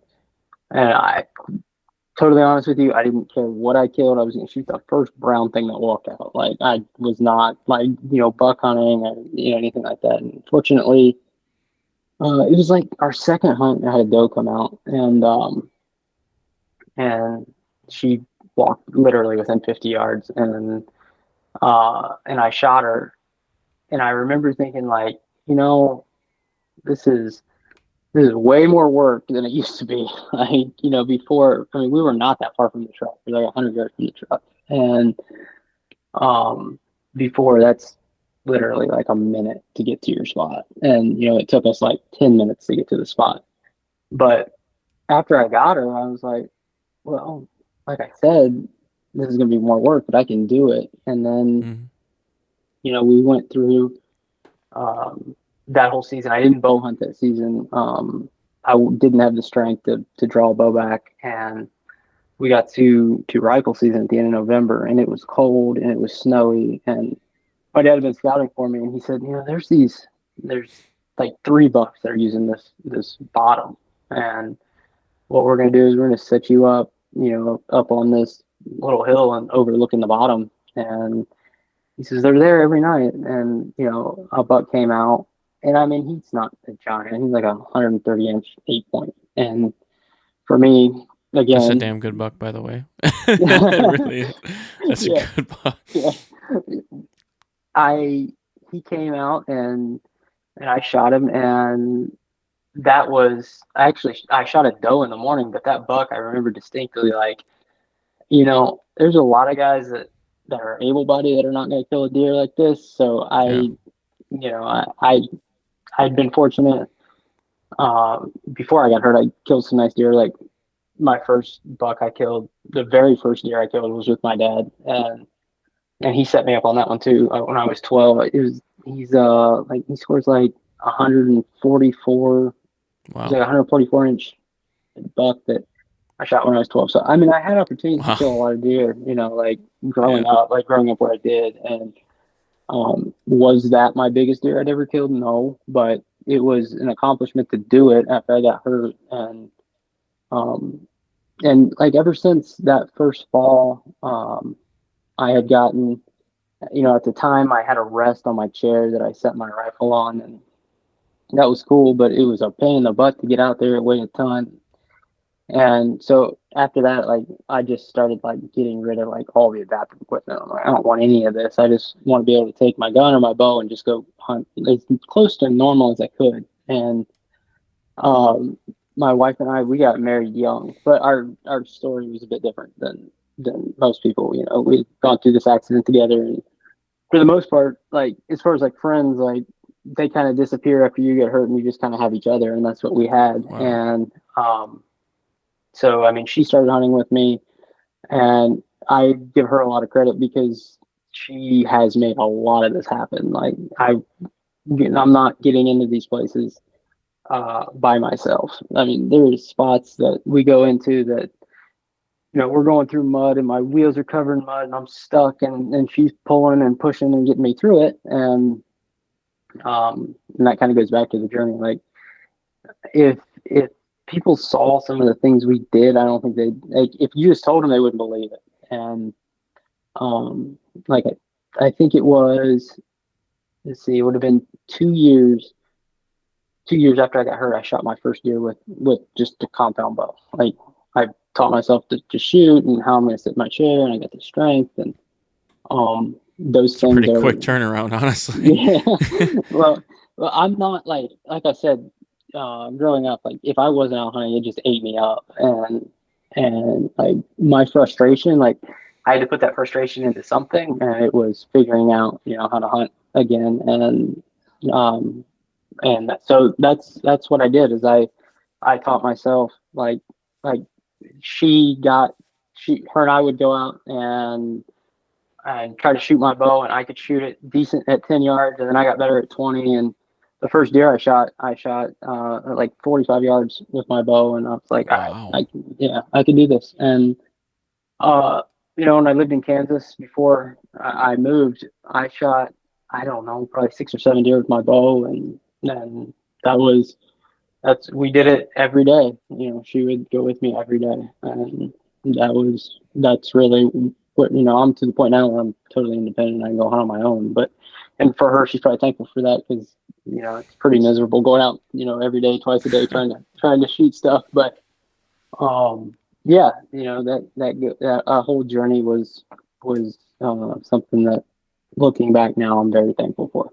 I, totally honest with you, I didn't care what I killed. I was going to shoot the first brown thing that walked out. Like, I was not, like, buck hunting or anything like that. And fortunately, it was like our second hunt. I had a doe come out, and she walked literally within 50 yards, and I shot her. And I remember thinking, like, this is way more work than it used to be. Like, before, I mean, we were not that far from the truck. We were like 100 yards from the truck. And before, that's literally like a minute to get to your spot. And, it took us like 10 minutes to get to the spot. But after I got her, I was like, well, like I said, this is going to be more work, but I can do it. And then, Mm-hmm. we went through that whole season. I didn't bow hunt that season. Didn't have the strength to draw a bow back, and we got to rifle season at the end of November, and it was cold and it was snowy, and my dad had been scouting for me, and he said, there's like 3 bucks that are using this bottom, and what we're gonna do is we're gonna set you up, up on this little hill and overlooking the bottom, and he says they're there every night, and a buck came out, and I mean, he's not a giant. He's like a 130-inch 8 point, and for me, That's a again, damn good buck, by the way. It really is. That's a yeah, good buck. yeah. He came out, and I shot him, and that was I shot a doe in the morning, but that buck I remember distinctly. Like, there's a lot of guys that are able-bodied that are not going to kill a deer like this. So Yeah. I'd been fortunate. Before I got hurt, I killed some nice deer. Like, my first buck I killed, the very first deer I killed was with my dad, and he set me up on that one too. When I was 12, he's like, he scores like 144. He's Wow. like a 144-inch buck that I shot when I was 12. So I mean, I had opportunities to Wow. kill a lot of deer. Like Yeah. growing up where I did, and was that my biggest deer I'd ever killed? No, but it was an accomplishment to do it after I got hurt, um, and like ever since that first fall, I had gotten, at the time I had a rest on my chair that I set my rifle on, and that was cool, but it was a pain in the butt to get out there. It weighed a ton. And so after that, like I just started like getting rid of like all the adaptive equipment. I'm like, I don't want any of this. I just want to be able to take my gun or my bow and just go hunt as close to normal as I could. And um, my wife and I, we got married young, but our story was a bit different than most people. We'd gone through this accident together, and for the most part, like as far as like friends, like they kind of disappear after you get hurt, and you just kind of have each other, and that's what we had. Wow. And so, I mean, she started hunting with me, and I give her a lot of credit because she has made a lot of this happen. Like I'm not getting into these places by myself. I mean, there's spots that we go into that we're going through mud and my wheels are covered in mud and I'm stuck, and she's pulling and pushing and getting me through it. And that kind of goes back to the journey. Like if people saw some of the things we did, I don't think they like if you just told them they wouldn't believe it. And um, like I think it was, let's see, it would have been 2 years. 2 years after I got hurt, I shot my first deer with just a compound bow. Like I taught myself to shoot and how I'm going to sit in my chair, and I got the strength, and those It's a things pretty are. quick turnaround, honestly. Yeah. well, I'm not like I said, growing up, like if I wasn't out hunting, it just ate me up, and like my frustration, like I had to put that frustration into something, and it was figuring out, how to hunt again, um, so that's what I did is I taught myself like her and I would go out and try to shoot my bow, and I could shoot it decent at 10 yards, and then I got better at 20. And the first deer I shot at like 45 yards with my bow, and I was like, Wow. I can do this. And uh, when I lived in Kansas before I moved, I shot, I don't know, probably 6 or 7 deer with my bow, and that was we did it every day. She would go with me every day, and that's really what I'm to the point now where I'm totally independent. I can go hunt on my own. And for her, she's probably thankful for that because it's pretty miserable going out every day, twice a day, trying to shoot stuff. But yeah, that whole journey was something that, looking back now, I'm very thankful for.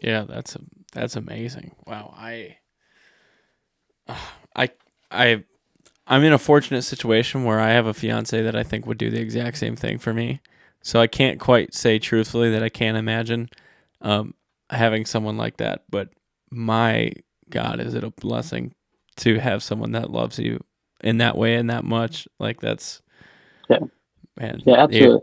Yeah, that's amazing. Wow. I I I'm in a fortunate situation where I have a fiance that I think would do the exact same thing for me. So I can't quite say truthfully that I can't imagine um, having someone like that. But my God, is it a blessing to have someone that loves you in that way and that much? Like that's, Yeah, man. yeah, absolutely.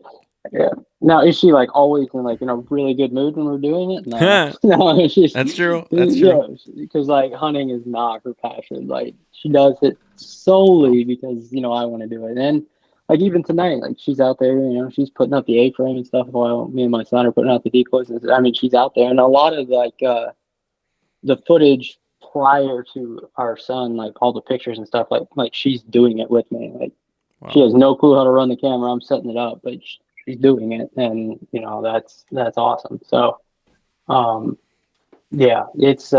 Yeah. Now, is she like always in like a really good mood when we're doing it? No, no. She's That's true. That's yeah, true. because like hunting is not her passion. Like she does it Wow. solely because I want to do it. And like even tonight, like she's out there. She's putting up the A-frame and stuff while me and my son are putting out the decoys. I mean, she's out there, and a lot of like the footage prior to our son, like all the pictures and stuff, like she's doing it with me. Like she Wow. has no clue how to run the camera. I'm setting it up, but she's doing it, and that's awesome. So, um, yeah, it's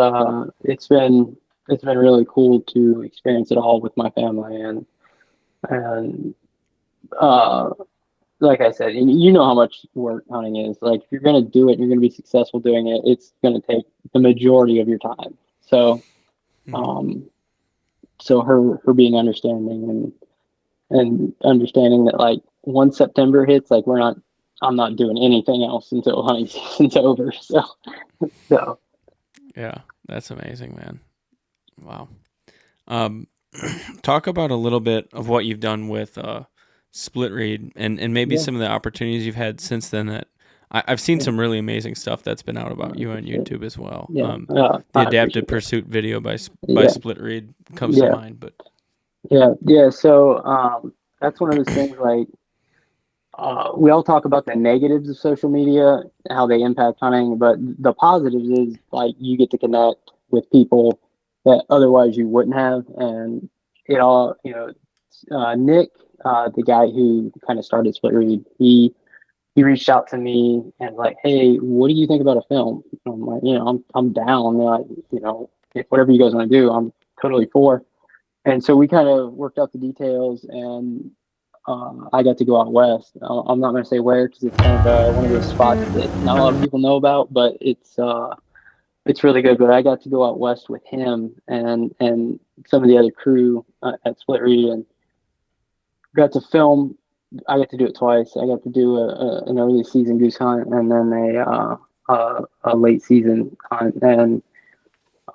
been really cool to experience it all with my family, and uh, like I said, and you know how much work hunting is. Like if you're gonna do it, you're gonna be successful doing it. It's gonna take the majority of your time. So, Mhm. um, so her being understanding and understanding that like once September hits, like I'm not doing anything else until hunting season's over. So Yeah, that's amazing, man. Wow. Um, talk about a little bit of what you've done with Split Read and maybe yeah, some of the opportunities you've had since then that I've seen yeah, some really amazing stuff that's been out I about you on appreciate it. YouTube as well. Yeah, The I Adaptive appreciate it. Pursuit video by Yeah, Split Read comes to yeah, mind, but Yeah. So that's one of those things like we all talk about the negatives of social media, how they impact hunting, but the positives is like you get to connect with people that otherwise you wouldn't have, and it all Nick, the guy who kind of started Split Read, he reached out to me and like, hey, what do you think about a film? And I'm like, I'm down. Like, if whatever you guys want to do, I'm totally for. And so we kind of worked out the details, and I got to go out west. I'm not going to say where because it's kind of one of those spots that not a lot of people know about, but it's really good. But I got to go out west with him and some of the other crew at Split Reed, and got to film. I got to do it twice. I got to do an early season goose hunt and then a late season hunt. And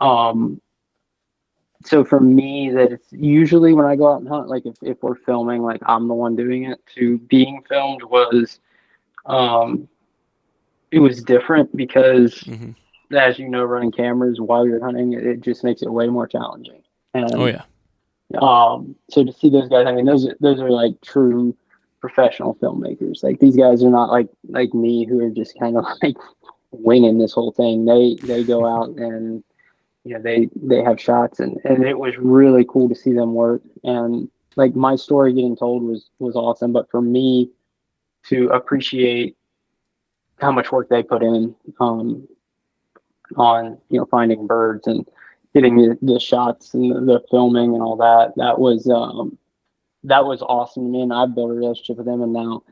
um, so for me, that it's usually when I go out and hunt, like if we're filming, like I'm the one doing it. To being filmed um, it was different because, Hmm. as you know, running cameras while you're hunting, it just makes it way more challenging. Oh And yeah. so to see those guys, I mean, those are like true professional filmmakers. Like these guys are not like me who are just kind of like winging this whole thing. They go out and they have shots, and it was really cool to see them work. And like my story getting told was awesome, but for me to appreciate how much work they put in on finding birds and getting the shots and the filming and all that, that was awesome to me, and I've built a relationship with them, and now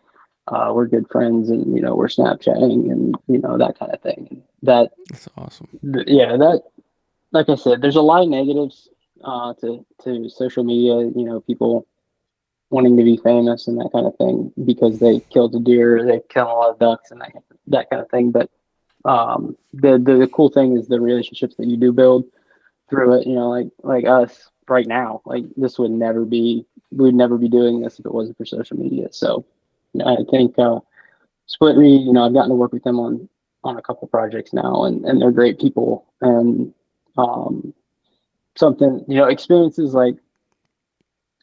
we're good friends, and we're Snapchatting, and that kind of thing. And That's awesome. yeah, that like I said, there's a lot of negatives to social media. People wanting to be famous and that kind of thing because they killed a deer, they killed a lot of ducks, and that kind of thing. But the cool thing is the relationships that you do build through it. Like us right now, like this would never be we'd never be doing this if it wasn't for social media. So I think Split Read, I've gotten to work with them on a couple projects now, and they're great people. And um, something experiences like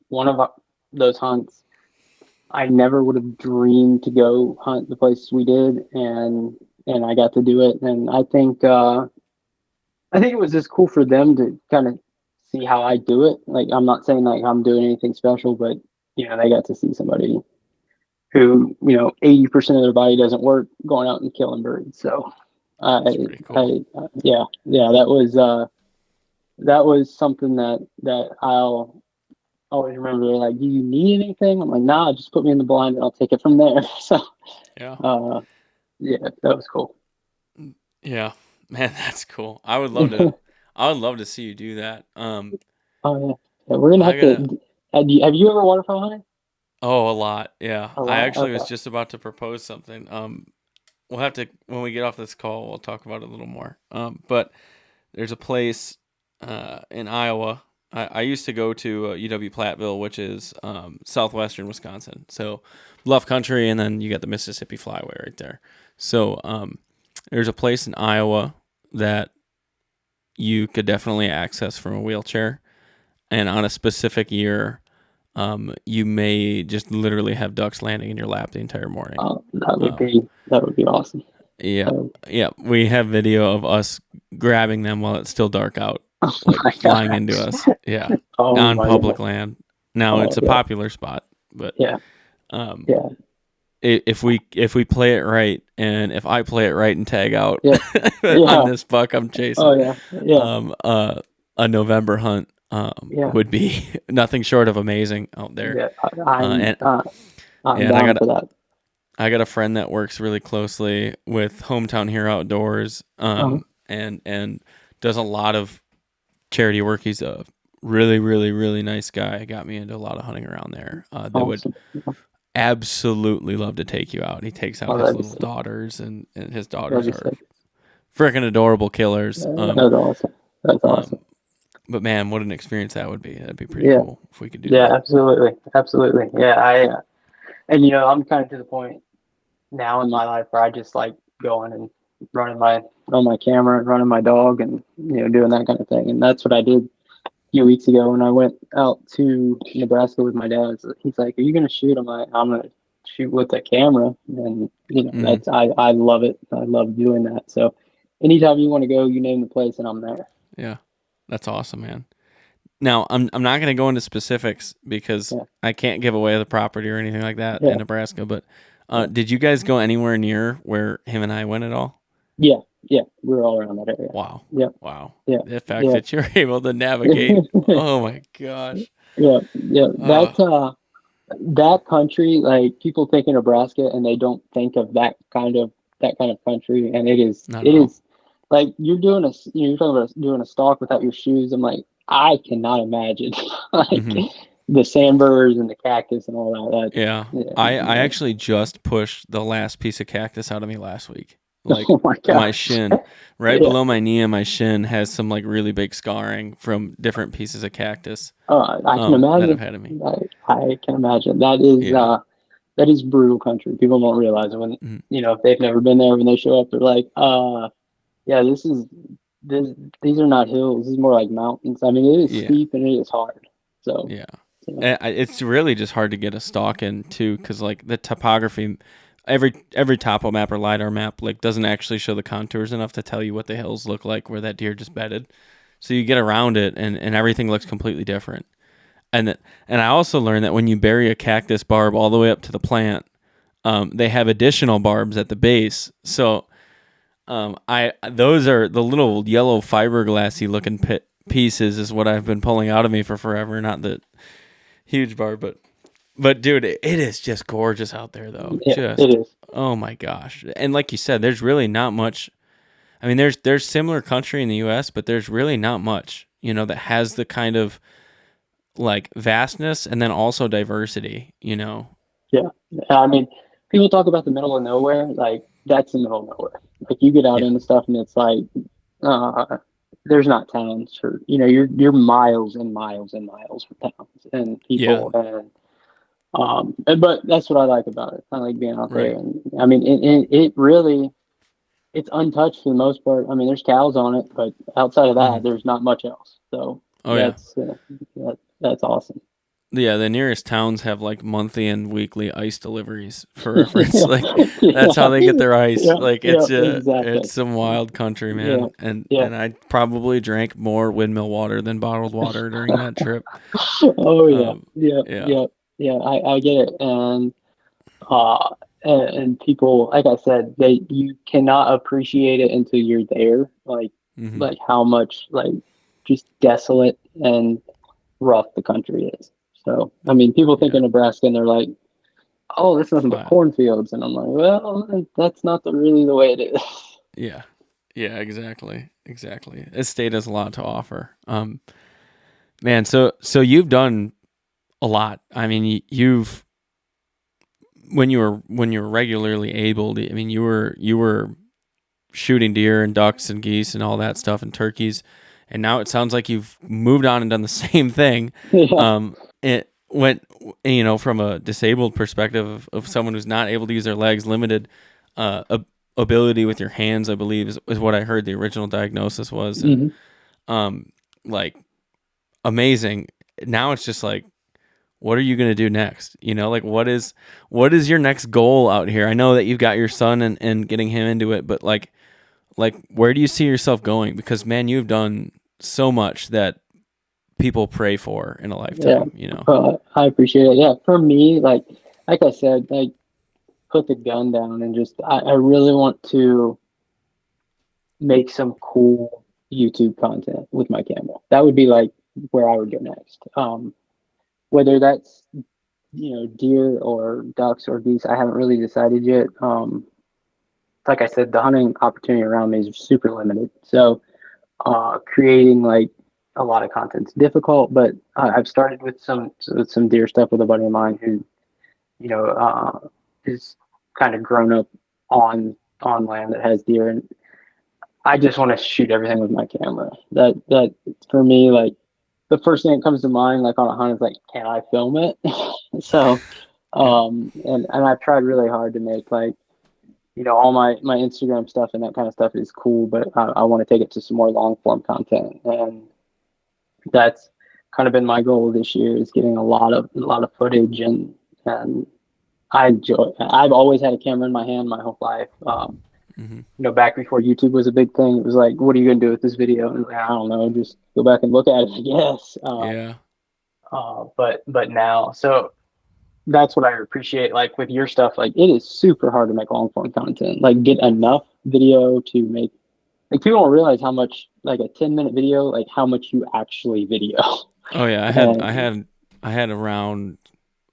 one of those hunts, I never would have dreamed to go hunt the places we did, and I got to do it. And I think it was just cool for them to kind of see how I do it. Like I'm not saying like I'm doing anything special, but they got to see somebody who 80% of their body doesn't work going out and killing birds. So That's pretty cool. yeah, that was something that I'll always remember. They're like, do you need anything? I'm like, nah, just put me in the blind and I'll take it from there. So Yeah. uh, yeah, that was cool. Yeah. Man, that's cool. I would love to. I would love to see you do that. Oh yeah, yeah, we're gonna I have gotta. to. Have you ever waterfowl hunted? Oh, a lot. Yeah. A I lot. actually was Okay. just about to propose something. We'll have to when we get off this call. We'll talk about it a little more. But there's a place in Iowa. I used to go to UW Platteville, which is southwestern Wisconsin. So bluff country, and then you got the Mississippi Flyway right there. So there's a place in Iowa that you could definitely access from a wheelchair, and on a specific year, you may just literally have ducks landing in your lap the entire morning. Um, That would be awesome. yeah, So, yeah, we have video of us grabbing them while it's still dark out, oh like my flying into gosh. us. Yeah, Oh on my public gosh. land. Now Oh it's a yeah. popular spot, but Yeah. um, Yeah. if we play it right, and if I play it right and tag out Yeah. on Yeah. this buck I'm Oh chasing, yeah. Yeah. um, uh, a November hunt Yeah. would be nothing short of amazing out there. Yeah. And I'm and I down got for that. I got a friend that works really closely with Hometown Here Outdoors, Um, and does a lot of charity work. He's a really, really, really nice guy. Got me into a lot of hunting around there. That would awesome. absolutely love to take you out. He takes out Oh, his that'd be little sick. daughters, and his That'd daughters be are sick. freaking adorable killers. That's awesome. That's awesome. Um, but man, what an experience that would be. That'd be pretty Yeah. cool if we could do Yeah. that. Absolutely. Absolutely. Yeah. And I'm kind of to the point now in my life where I just like going and running my camera and running my dog and doing that kind of thing. And that's what I did few weeks ago when I went out to Nebraska with my dad. He's like, "Are you gonna shoot?" I'm like, "I'm gonna shoot with a camera," and Mm, I love it. I love doing that. So anytime you want to go, you name the place, and I'm there. yeah, that's awesome, man. Now, I'm not going to go into specifics because Yeah, I can't give away the property or anything like that in yeah, Nebraska. But yeah, did you guys go anywhere near where him and I went at all? yeah, yeah. We're all around that area. Wow, Yeah, wow. yeah, The fact yeah. that you're able to navigate. Oh my gosh. Yeah, yeah. Uh, That country, like people think of Nebraska and they don't think of that kind of country, and not at it all. is like you're talking about doing a stalk without your shoes. I'm like, I cannot imagine like Hmm. the sandburrs and the cactus and all that. Yeah, Yeah, I yeah. actually just pushed the last piece of cactus out of me last week. Like Oh my my gosh. shin, right Yeah. below my knee and my shin has some like really big scarring from different pieces of cactus I can that have imagine. had to me. I can imagine. Yeah. That is brutal country. People don't realize it when Mhm. if they've never been there, when they show up, they're like, yeah, this these are not hills. This is more like mountains. I mean, it is Yeah. steep and it is hard. So, Yeah. so It's really just hard to get a stalk in too, because like the topography, every topo map or lidar map like doesn't actually show the contours enough to tell you what the hills look like where that deer just bedded. So you get around it, and everything looks completely different. And I also learned that when you bury a cactus barb all the way up to the plant, they have additional barbs at the base. So I those are the little yellow fiberglassy looking pieces is what I've been pulling out of me for forever. Not the huge barb, but dude, it is just gorgeous out there though. yeah, it Just is. oh my gosh. And like you said, there's really not much. I mean, there's similar country in the U.S., but there's really not much that has the kind of like vastness and then also diversity. Yeah, I mean, people talk about the middle of nowhere. Like that's the middle of nowhere. Like you get out Yeah, into stuff and it's like, uh, there's not towns or you're miles and miles and miles from towns and yeah, people but that's what I like about it. I like being out there, right. and I mean, it really it's untouched for the most part. I mean, there's cows on it, but outside of that, Hmm. there's not much else. So Oh yeah. that's awesome. Yeah, the nearest towns have like monthly and weekly ice deliveries for reference. Yeah, Like that's how yeah, they get their ice. yeah, Like yeah, it's exactly. some wild country, Yeah, man. And yeah. and I probably drank more windmill water than bottled water during that trip. Oh yeah, Um, yeah, yeah. yeah, yeah. I get it, uh, and people, like I said, you cannot appreciate it until you're there. Hmm. How much just desolate and rough the country is. So, I mean, people think of Yeah. Nebraska and they're like, "Oh, that's nothing but Flat. cornfields," and I'm like, "Well, that's not really the way it is." Yeah. Yeah, exactly. Exactly. This state has a lot to offer. Man, so you've done a lot. I mean, you've when you were regularly able to, I mean, you were shooting deer and ducks and geese and all that stuff and turkeys, and now it sounds like you've moved on and done the same thing. Yeah. It went, from a disabled perspective of someone who's not able to use their legs, limited ability with your hands, I believe is what I heard the original diagnosis was, and Hmm. um, like amazing. Now it's just like, what are you going to do next? Like what is your next goal out here? I know that you've got your son and getting him into it, but like where do you see yourself going? Because man, you've done so much that people pray for in a Yeah. lifetime. I appreciate it. Yeah. For me, like I said, put the gun down and just I really want to make some cool YouTube content with my camera. That would be like where I would go next. Whether that's deer or ducks or geese, I haven't really decided yet. Like I said, the hunting opportunity around me is super limited. So creating like a lot of content's difficult. But I've started with some deer stuff with a buddy of mine who is kind of grown up on land that has deer, and I just want to shoot everything with my camera. That for me, like the first thing that comes to mind, like on a hunt, is like, can I film it? So, Yeah. and I've tried really hard to make like, all my Instagram stuff and that kind of stuff is cool, but I want to take it to some more long form content, and that's kind of been my goal this year, is getting a lot of footage, and I enjoy. I've always had a camera in my hand my whole life. Mm-hmm. Back before YouTube was a big thing, it was like, what are you gonna do with this video? And I don't know, just go back and look at it, I guess. Yeah. But now, so that's what I appreciate. Like with your stuff, like it is super hard to make long form content. Like get enough video to make. Like people don't realize how much, like a 10-minute video, like how much you actually video. Oh yeah, And I had around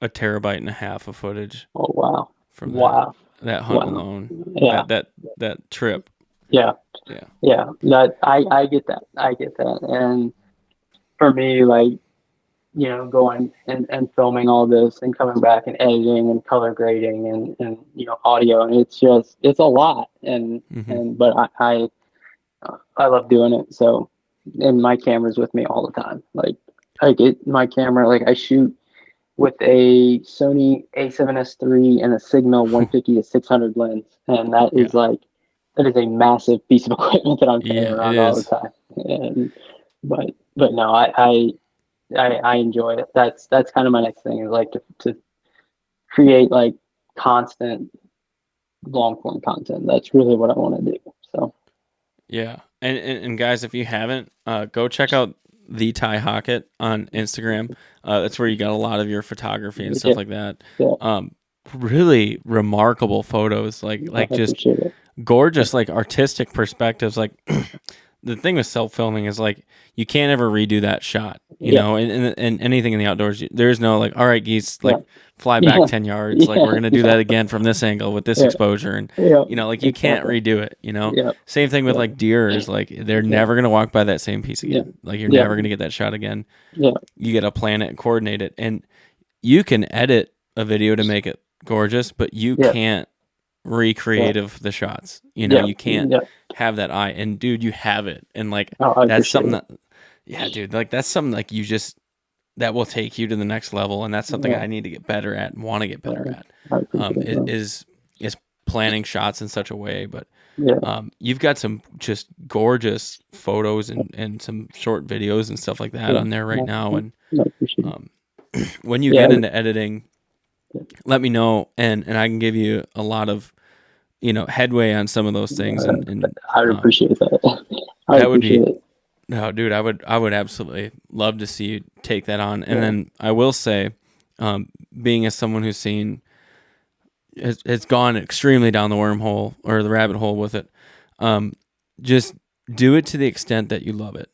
1.5 TB of footage oh wow, from wow, that hunt wow, alone. yeah, That trip. yeah, Yeah. yeah. That I get that, and for me, like going and filming all this and coming back and editing and color grading and audio, and it's a lot, Mm-hmm. but I love doing it. So, and my camera's with me all the time. Like I get my camera, like I shoot with a Sony A7S III and a Sigma 150 to 600 lens, and Yeah. that is a massive piece of equipment that I'm carrying Yeah, it around all the is. time. And but no, I enjoy it. That's kind of my next thing, is like to create like constant long form content. That's really what I want to do. So Yeah. And guys, if you haven't, go check out the Ty Hockett on Instagram. That's where you got a lot of your photography and stuff yeah, like that. yeah, Really remarkable photos, I like just appreciate it. gorgeous, like artistic perspectives. Like the thing with self filming is like you can't ever redo that shot, Yeah, and anything in the outdoors. There's no like, all right, geese, yeah, like fly back yeah, 10 yards. Like we're yeah, gonna do yeah, that again from this angle with this yeah, exposure, and yeah, like you can't exactly. redo it. Yeah, Same thing with yeah, like deer is like they're yeah, never gonna walk by that same piece yeah, again. Like you're yeah, never gonna get that shot again. yeah, You gotta plan it and coordinate it, and you can edit a video to make it gorgeous, but you yeah, can't yeah, recreate of the shots. yeah, You can't yeah. have that eye. And dude, you have it. And like Oh, I that's appreciate something it. that yeah, dude, like that's something like you just that will take you to the next level, and that's something Yeah, I need to get better at and want to get better yeah, at. I appreciate it, bro. Is planning shots in such a way, but Yeah, you've got some just gorgeous photos and some short videos and stuff like that yeah, on there right yeah, now. yeah, And I appreciate it. um, when you Yeah, get into editing, let me know, and I can give you a lot of headway on some of those things, and I appreciate that. I that would appreciate be it. no, dude. I would absolutely love to see you take that on. And Yeah, then I will say, being as someone who's seen has gone extremely down the wormhole or the rabbit hole with it, just do it to the extent that you love it.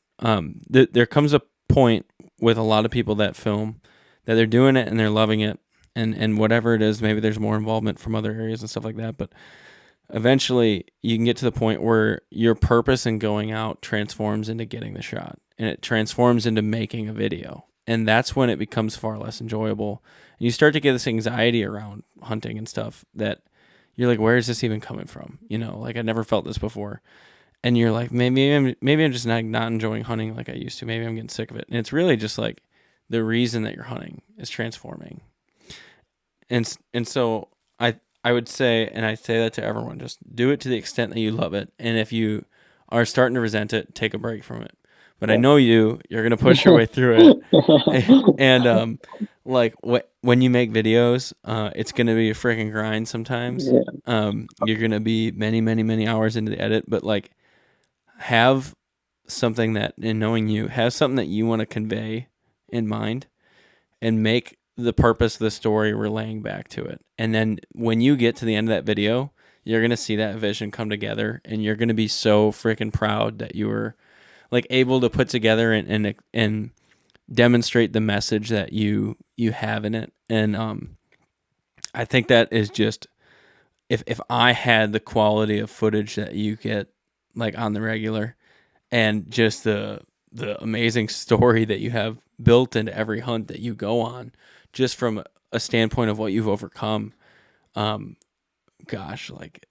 There comes a point with a lot of people that film that they're doing it and they're loving it, and whatever it is, maybe there's more involvement from other areas and stuff like that, but eventually you can get to the point where your purpose in going out transforms into getting the shot, and it transforms into making a video, and that's when it becomes far less enjoyable, and you start to get this anxiety around hunting and stuff that you're like, where is this even coming from? Like I never felt this before, and you're like, maybe I'm just not enjoying hunting like I used to. Maybe I'm getting sick of it, and it's really just like the reason that you're hunting is transforming. And so I would say, and I say that to everyone, just do it to the extent that you love it. And if you are starting to resent it, take a break from it. But I know you're going to push your way through it. And like when you make videos, it's going to be a freaking grind sometimes. yeah, You're going to be many, many, many hours into the edit, but like have something that, in knowing you, have something that you want to convey in mind, and make the purpose of the story relaying back to it. And then when you get to the end of that video, you're going to see that vision come together, and you're going to be so freaking proud that you were like able to put together and demonstrate the message that you have in it. And I think that is just, if I had the quality of footage that you get like on the regular, and just the amazing story that you have built into every hunt that you go on, just from a standpoint of what you've overcome, gosh, like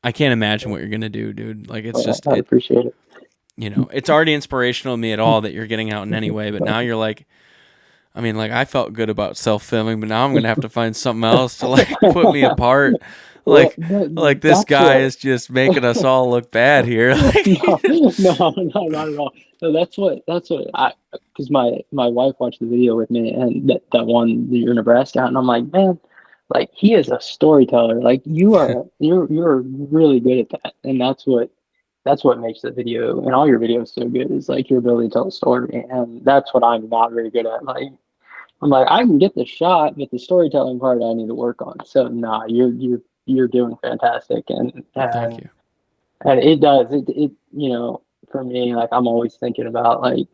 I can't imagine what you're gonna do, dude. Like it's just I appreciate it. it's already inspirational to me at all that you're getting out in any way, but now you're like, I mean, like I felt good about self filming, but now I'm gonna have to find something else to like put me apart. like Well, this that's guy what. is just making us all look bad here. No, no, not at all. No, that's what I, because my wife watched the video with me, and that one your Nebraska, and I'm like, man, like he is a storyteller. Like you're really good at that, and that's what makes the video and all your videos so good is like your ability to tell a story, and that's what I'm not very good at. Like I'm like I can get the shot, but the storytelling part I need to work on. So nah, you're doing fantastic, and Thank and you. and it does. For me, like I'm always thinking about like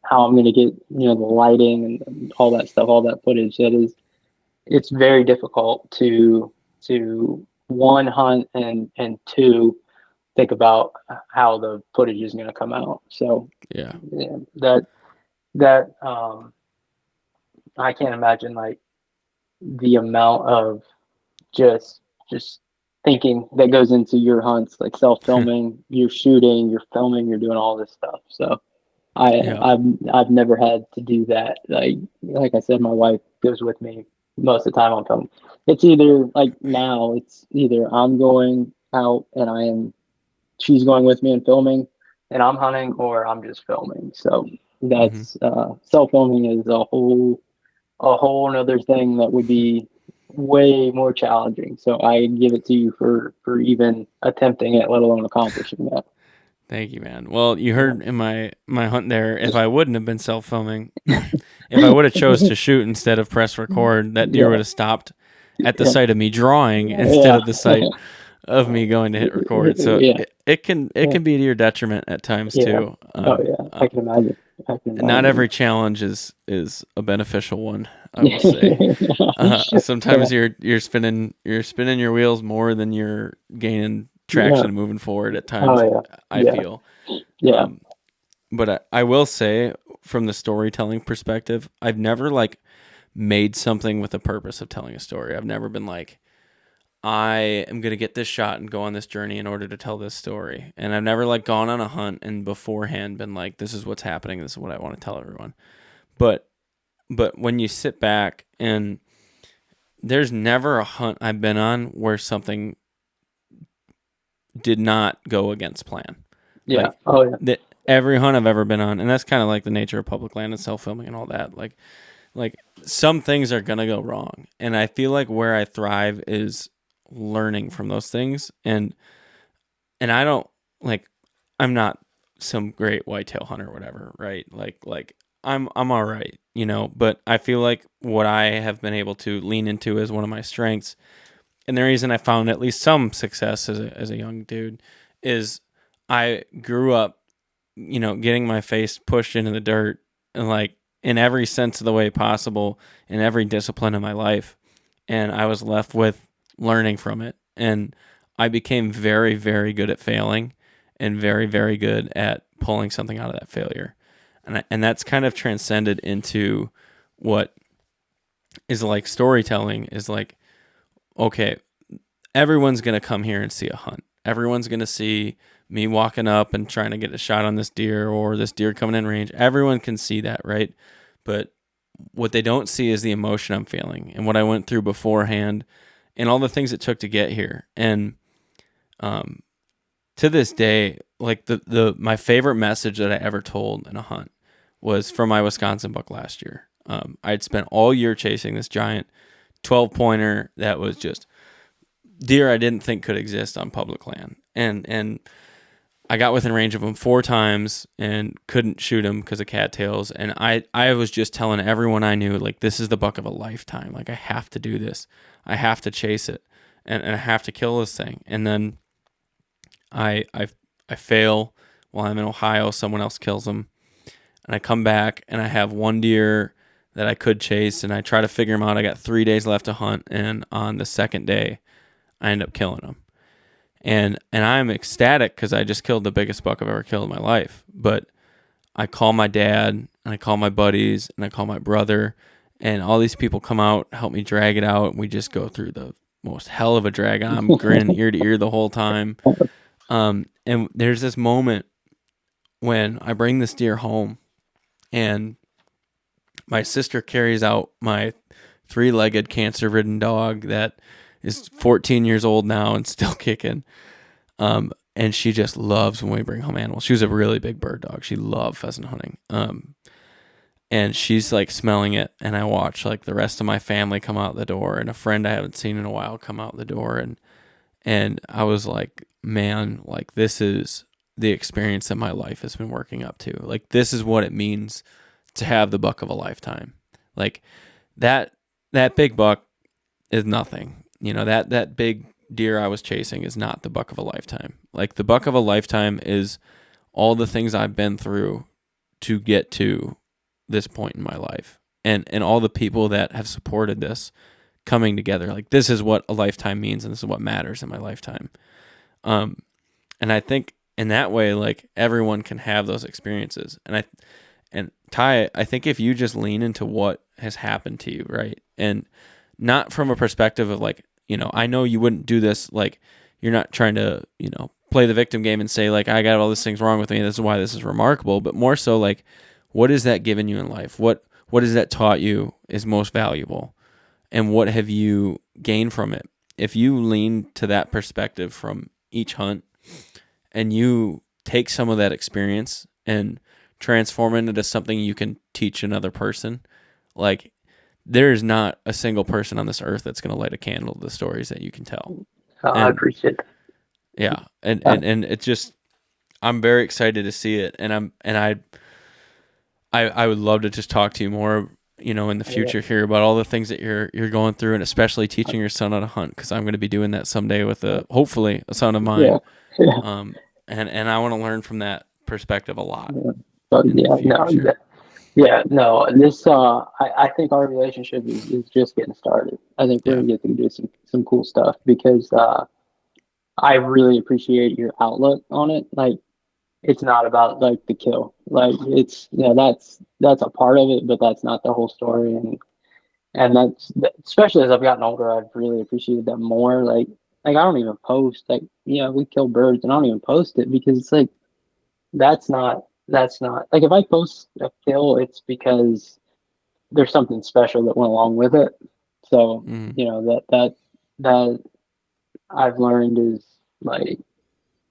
how I'm gonna get, the lighting and all that stuff, all that footage. It's very difficult to one hunt and two think about how the footage is gonna come out. So Yeah. yeah, that I can't imagine like the amount of just just thinking that goes into your hunts, like self filming, you're shooting, you're filming, you're doing all this stuff. So I Yeah. I've I've never had to do that. Like I said, my wife goes with me most of the time on film. It's either like now it's either I'm going out and she's going with me and filming and I'm hunting, or I'm just filming. So Hmm. that's self filming is a whole another thing that would be way more challenging. So I give it to you for even attempting it, let alone accomplishing that. Thank you, man. Well, you Yeah. heard in my hunt there, if I wouldn't have been self filming, if I would have chose to shoot instead of press record, that deer Yeah. would have stopped at the Yeah. sight of me drawing instead Yeah. of the sight of me going to hit record. So Yeah. it Yeah. can be to your detriment at times Yeah. too. Oh yeah. I can imagine. I can Not imagine. every challenge is a beneficial one, I will say. I'm sure. Yeah. Sometimes you're spinning your wheels more than you're gaining traction Yeah. and moving forward at Oh times. yeah. I Yeah. feel. Yeah. Um, but I will say, from the storytelling perspective, I've never like made something with the purpose of telling a story. I've never been like, I am gonna get this shot and go on this journey in order to tell this story. And I've never like gone on a hunt and beforehand been like, this is what's happening. This is what I want to tell everyone. But when you sit back, and there's never a hunt I've been on where something did not go against plan. Yeah. Like Oh yeah. that, every hunt I've ever been on, and that's kind of like the nature of public land and self filming and all that. Like some things are gonna go wrong, and I feel like where I thrive is learning from those things. And I don't like, I'm not some great whitetail hunter or whatever, right? Like I'm all right, but I feel like what I have been able to lean into as one of my strengths, and the reason I found at least some success as a young dude, is I grew up, getting my face pushed into the dirt, and like in every sense of the way possible, in every discipline of my life, and I was left with learning from it. And I became very, very good at failing, and very, very good at pulling something out of that failure. And that's kind of transcended into what is like storytelling is like, okay, everyone's going to come here and see a hunt. Everyone's going to see me walking up and trying to get a shot on this deer, or this deer coming in range. Everyone can see that, right? But what they don't see is the emotion I'm feeling and what I went through beforehand and all the things it took to get here. And to this day, like my favorite message that I ever told in a hunt was from my Wisconsin buck last year. I'd spent all year chasing this giant 12-pointer that was just deer I didn't think could exist on public land. And I got within range of him 4 times and couldn't shoot him because of cattails. And I was just telling everyone I knew, like, this is the buck of a lifetime. Like, I have to do this. I have to chase it. And I have to kill this thing. And then I fail while I'm in Ohio. Someone else kills him. And I come back and I have one deer that I could chase. And I try to figure him out. I got 3 days left to hunt. And on the second day, I end up killing him. And I'm ecstatic because I just killed the biggest buck I've ever killed in my life. But I call my dad, and I call my buddies, and I call my brother, and all these people come out, help me drag it out, and we just go through the most hell of a drag. I'm grinning ear to ear the whole time. And there's this moment when I bring this deer home, and my sister carries out my 3-legged cancer-ridden dog that is 14 years old now and still kicking. And she just loves when we bring home animals. She was a really big bird dog. She loved pheasant hunting. And she's like smelling it, and I watch like the rest of my family come out the door, and a friend I haven't seen in a while come out the door, and I was like, man, like this is the experience that my life has been working up to. Like this is what it means to have the buck of a lifetime. Like that big buck is nothing. You know, that big deer I was chasing is not the buck of a lifetime. Like the buck of a lifetime is all the things I've been through to get to this point in my life, and all the people that have supported this coming together. Like this is what a lifetime means, and this is what matters in my lifetime. And I think in that way, like everyone can have those experiences. And Ty, I think if you just lean into what has happened to you, right, and not from a perspective of like, you know, I know you wouldn't do this, like you're not trying to, you know, play the victim game and say like, I got all these things wrong with me, this is why this is remarkable, but more so like, what has that given you in life? What has that taught you is most valuable? And what have you gained from it? If you lean to that perspective from each hunt and you take some of that experience and transform it into something you can teach another person, like there is not a single person on this earth that's going to light a candle to the stories that you can tell. I appreciate that. Yeah. And it's just, I'm very excited to see it. And I would love to just talk to you more, you know, in the future here about all the things that you're going through, and especially teaching your son how to hunt, because I'm going to be doing that someday with hopefully a son of mine. Yeah. And I want to learn from that perspective a lot. But in the future. This I think our relationship is just getting started. I think we're gonna get to do some cool stuff, because I really appreciate your outlook on it. Like it's not about like the kill. Like it's that's a part of it, but that's not the whole story. And that's, especially as I've gotten older, I've really appreciated that more. Like I don't even post, like, we kill birds, and I don't even post it, because it's like that's not like, if I post a kill, it's because there's something special that went along with it. So that I've learned is like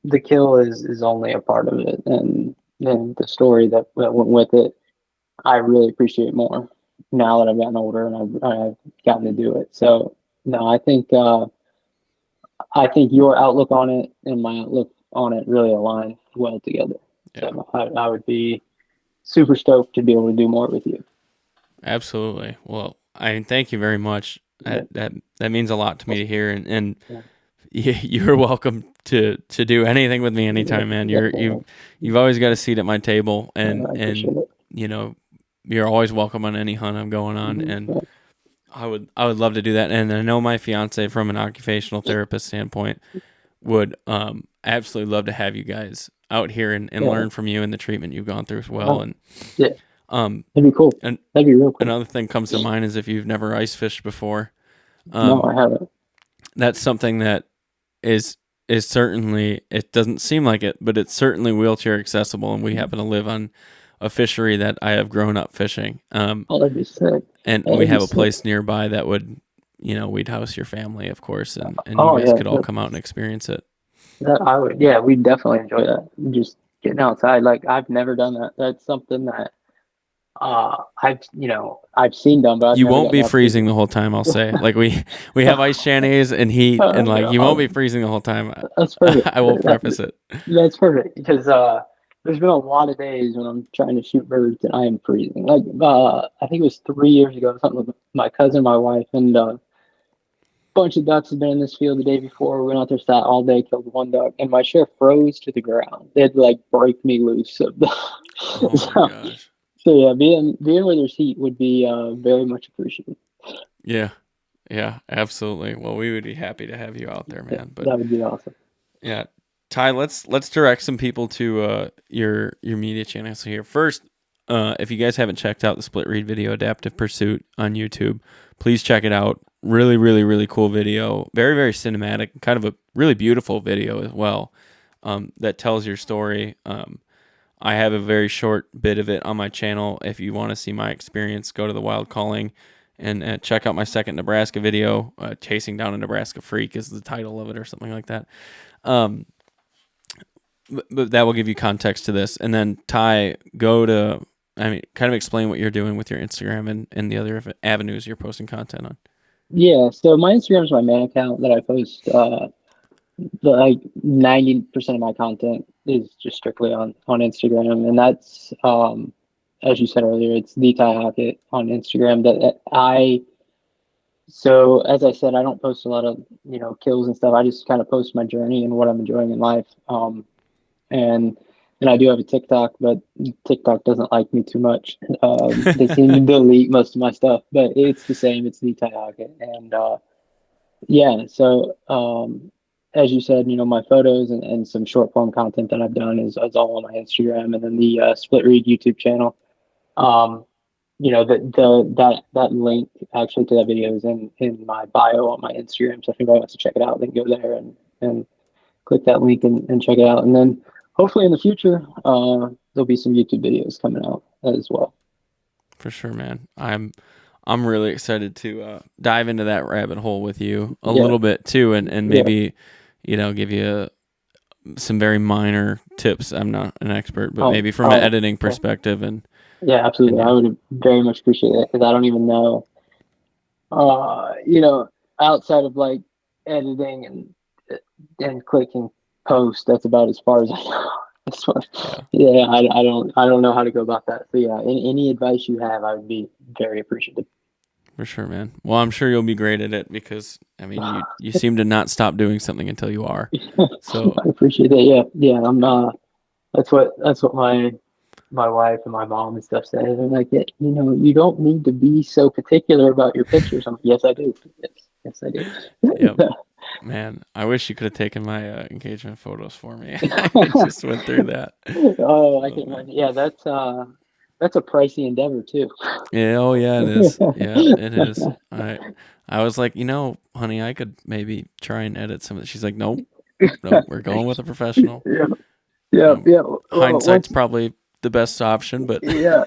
the kill is only a part of it, and then the story that went with it, I really appreciate more now that I've gotten older and I've gotten to do it. So no, I think your outlook on it and my outlook on it really align well together. Yeah. So I would be super stoked to be able to do more with you. Absolutely. Well, thank you very much. That means a lot to me to hear, and you're welcome to do anything with me anytime, man. You've always got a seat at my table, and you're always welcome on any hunt I'm going on, and I would love to do that. And I know my fiance, from an occupational therapist standpoint, would absolutely love to have you guys out here and learn from you and the treatment you've gone through as well. And that'd be cool. And that'd be real cool. Another thing comes to mind is if you've never ice fished before. No, I haven't. That's something that is certainly, it doesn't seem like it, but it's certainly wheelchair accessible, and we happen to live on a fishery that I have grown up fishing. That'd be sick. And we have a place nearby that would, we'd house your family, of course, and you guys could all come out and experience it. We'd definitely enjoy that. Just getting outside. Like I've never done that. That's something that I've seen done, but you won't be freezing the whole time. I'll say, like we have ice shanties and heat, and like you won't be freezing the whole time. That's perfect. I will preface it. That's perfect, because there's been a lot of days when I'm trying to shoot birds and I am freezing. Like I think it was 3 years ago, something with my cousin, my wife, and bunch of ducks had been in this field the day before. We went out there, sat all day, killed one duck, and my share froze to the ground. They had to like break me loose. Oh my gosh. So yeah, being where there's heat would be very much appreciated. Yeah, absolutely. Well, we would be happy to have you out there, man. But that would be awesome. Yeah, Ty, let's direct some people to your media channels here. First, if you guys haven't checked out the Split Reed video, Adaptive Pursuit, on YouTube, please check it out. Really, really, really cool video. Very, very cinematic. Kind of a really beautiful video as well, that tells your story. I have a very short bit of it on my channel. If you want to see my experience, go to the Wild Calling and check out my second Nebraska video. Chasing Down a Nebraska Freak is the title of it, or something like that. But that will give you context to this. And then Ty, kind of explain what you're doing with your Instagram and the other avenues you're posting content on. Yeah, so my Instagram is my main account that I post. Like 90% of my content is just strictly on Instagram, and that's as you said earlier, it's the Ty Hockett on Instagram. So as I said, I don't post a lot of kills and stuff. I just kind of post my journey and what I'm enjoying in life. And I do have a TikTok, but TikTok doesn't like me too much. They seem to delete most of my stuff, but it's the same. It's the Ty Hockett, and yeah. So as you said, my photos and some short form content that I've done is all on my Instagram, and then the Split Read YouTube channel. That link actually to that video is in my bio on my Instagram. So if anybody wants to check it out, they can go there and click that link and check it out. And then hopefully in the future, there'll be some YouTube videos coming out as well. For sure, man. I'm really excited to dive into that rabbit hole with you a little bit too, and maybe give you some very minor tips. I'm not an expert, but maybe from an editing perspective. And yeah, absolutely. I would very much appreciate it, because I don't even know, outside of like editing and clicking post, that's about as far as I know. I don't know how to go about that. So yeah, any advice you have, I would be very appreciative. For sure, man. Well, I'm sure you'll be great at it, because you seem to not stop doing something until you are. So I appreciate that. Yeah. I'm that's what my wife and my mom and stuff say. They're like, you don't need to be so particular about your pictures. I'm like, yes, I do. Yes, I do. Yep. Man, I wish you could have taken my engagement photos for me. I just went through that. Oh, I can imagine. Yeah, that's a pricey endeavor too. Yeah, oh yeah, it is. Yeah, it is. I was like, honey, I could maybe try and edit some of it. She's like, nope, we're going with a professional. Yeah. Hindsight's probably the best option, but yeah.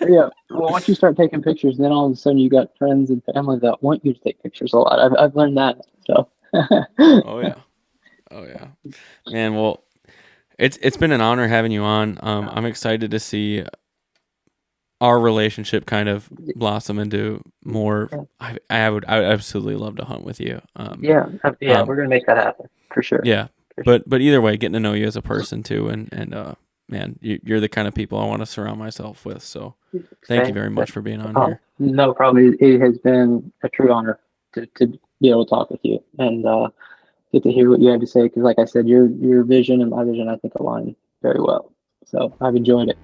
Well, once you start taking pictures, then all of a sudden you got friends and family that want you to take pictures a lot. I've learned that. So. Oh yeah, man. Well, it's been an honor having you on. I'm excited to see our relationship kind of blossom into more. I would absolutely love to hunt with you. We're gonna make that happen for sure. Yeah, but either way, getting to know you as a person too, and man, you're the kind of people I want to surround myself with. So thank you very much for being on here. No problem. It has been a true honor to be able to talk with you and get to hear what you have to say. Because like I said, your vision and my vision, I think, align very well. So I've enjoyed it.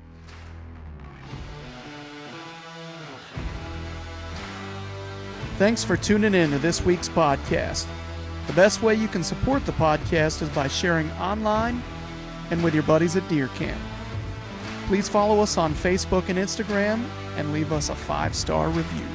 Thanks for tuning in to this week's podcast. The best way you can support the podcast is by sharing online and with your buddies at Deer Camp. Please follow us on Facebook and Instagram and leave us a 5-star review.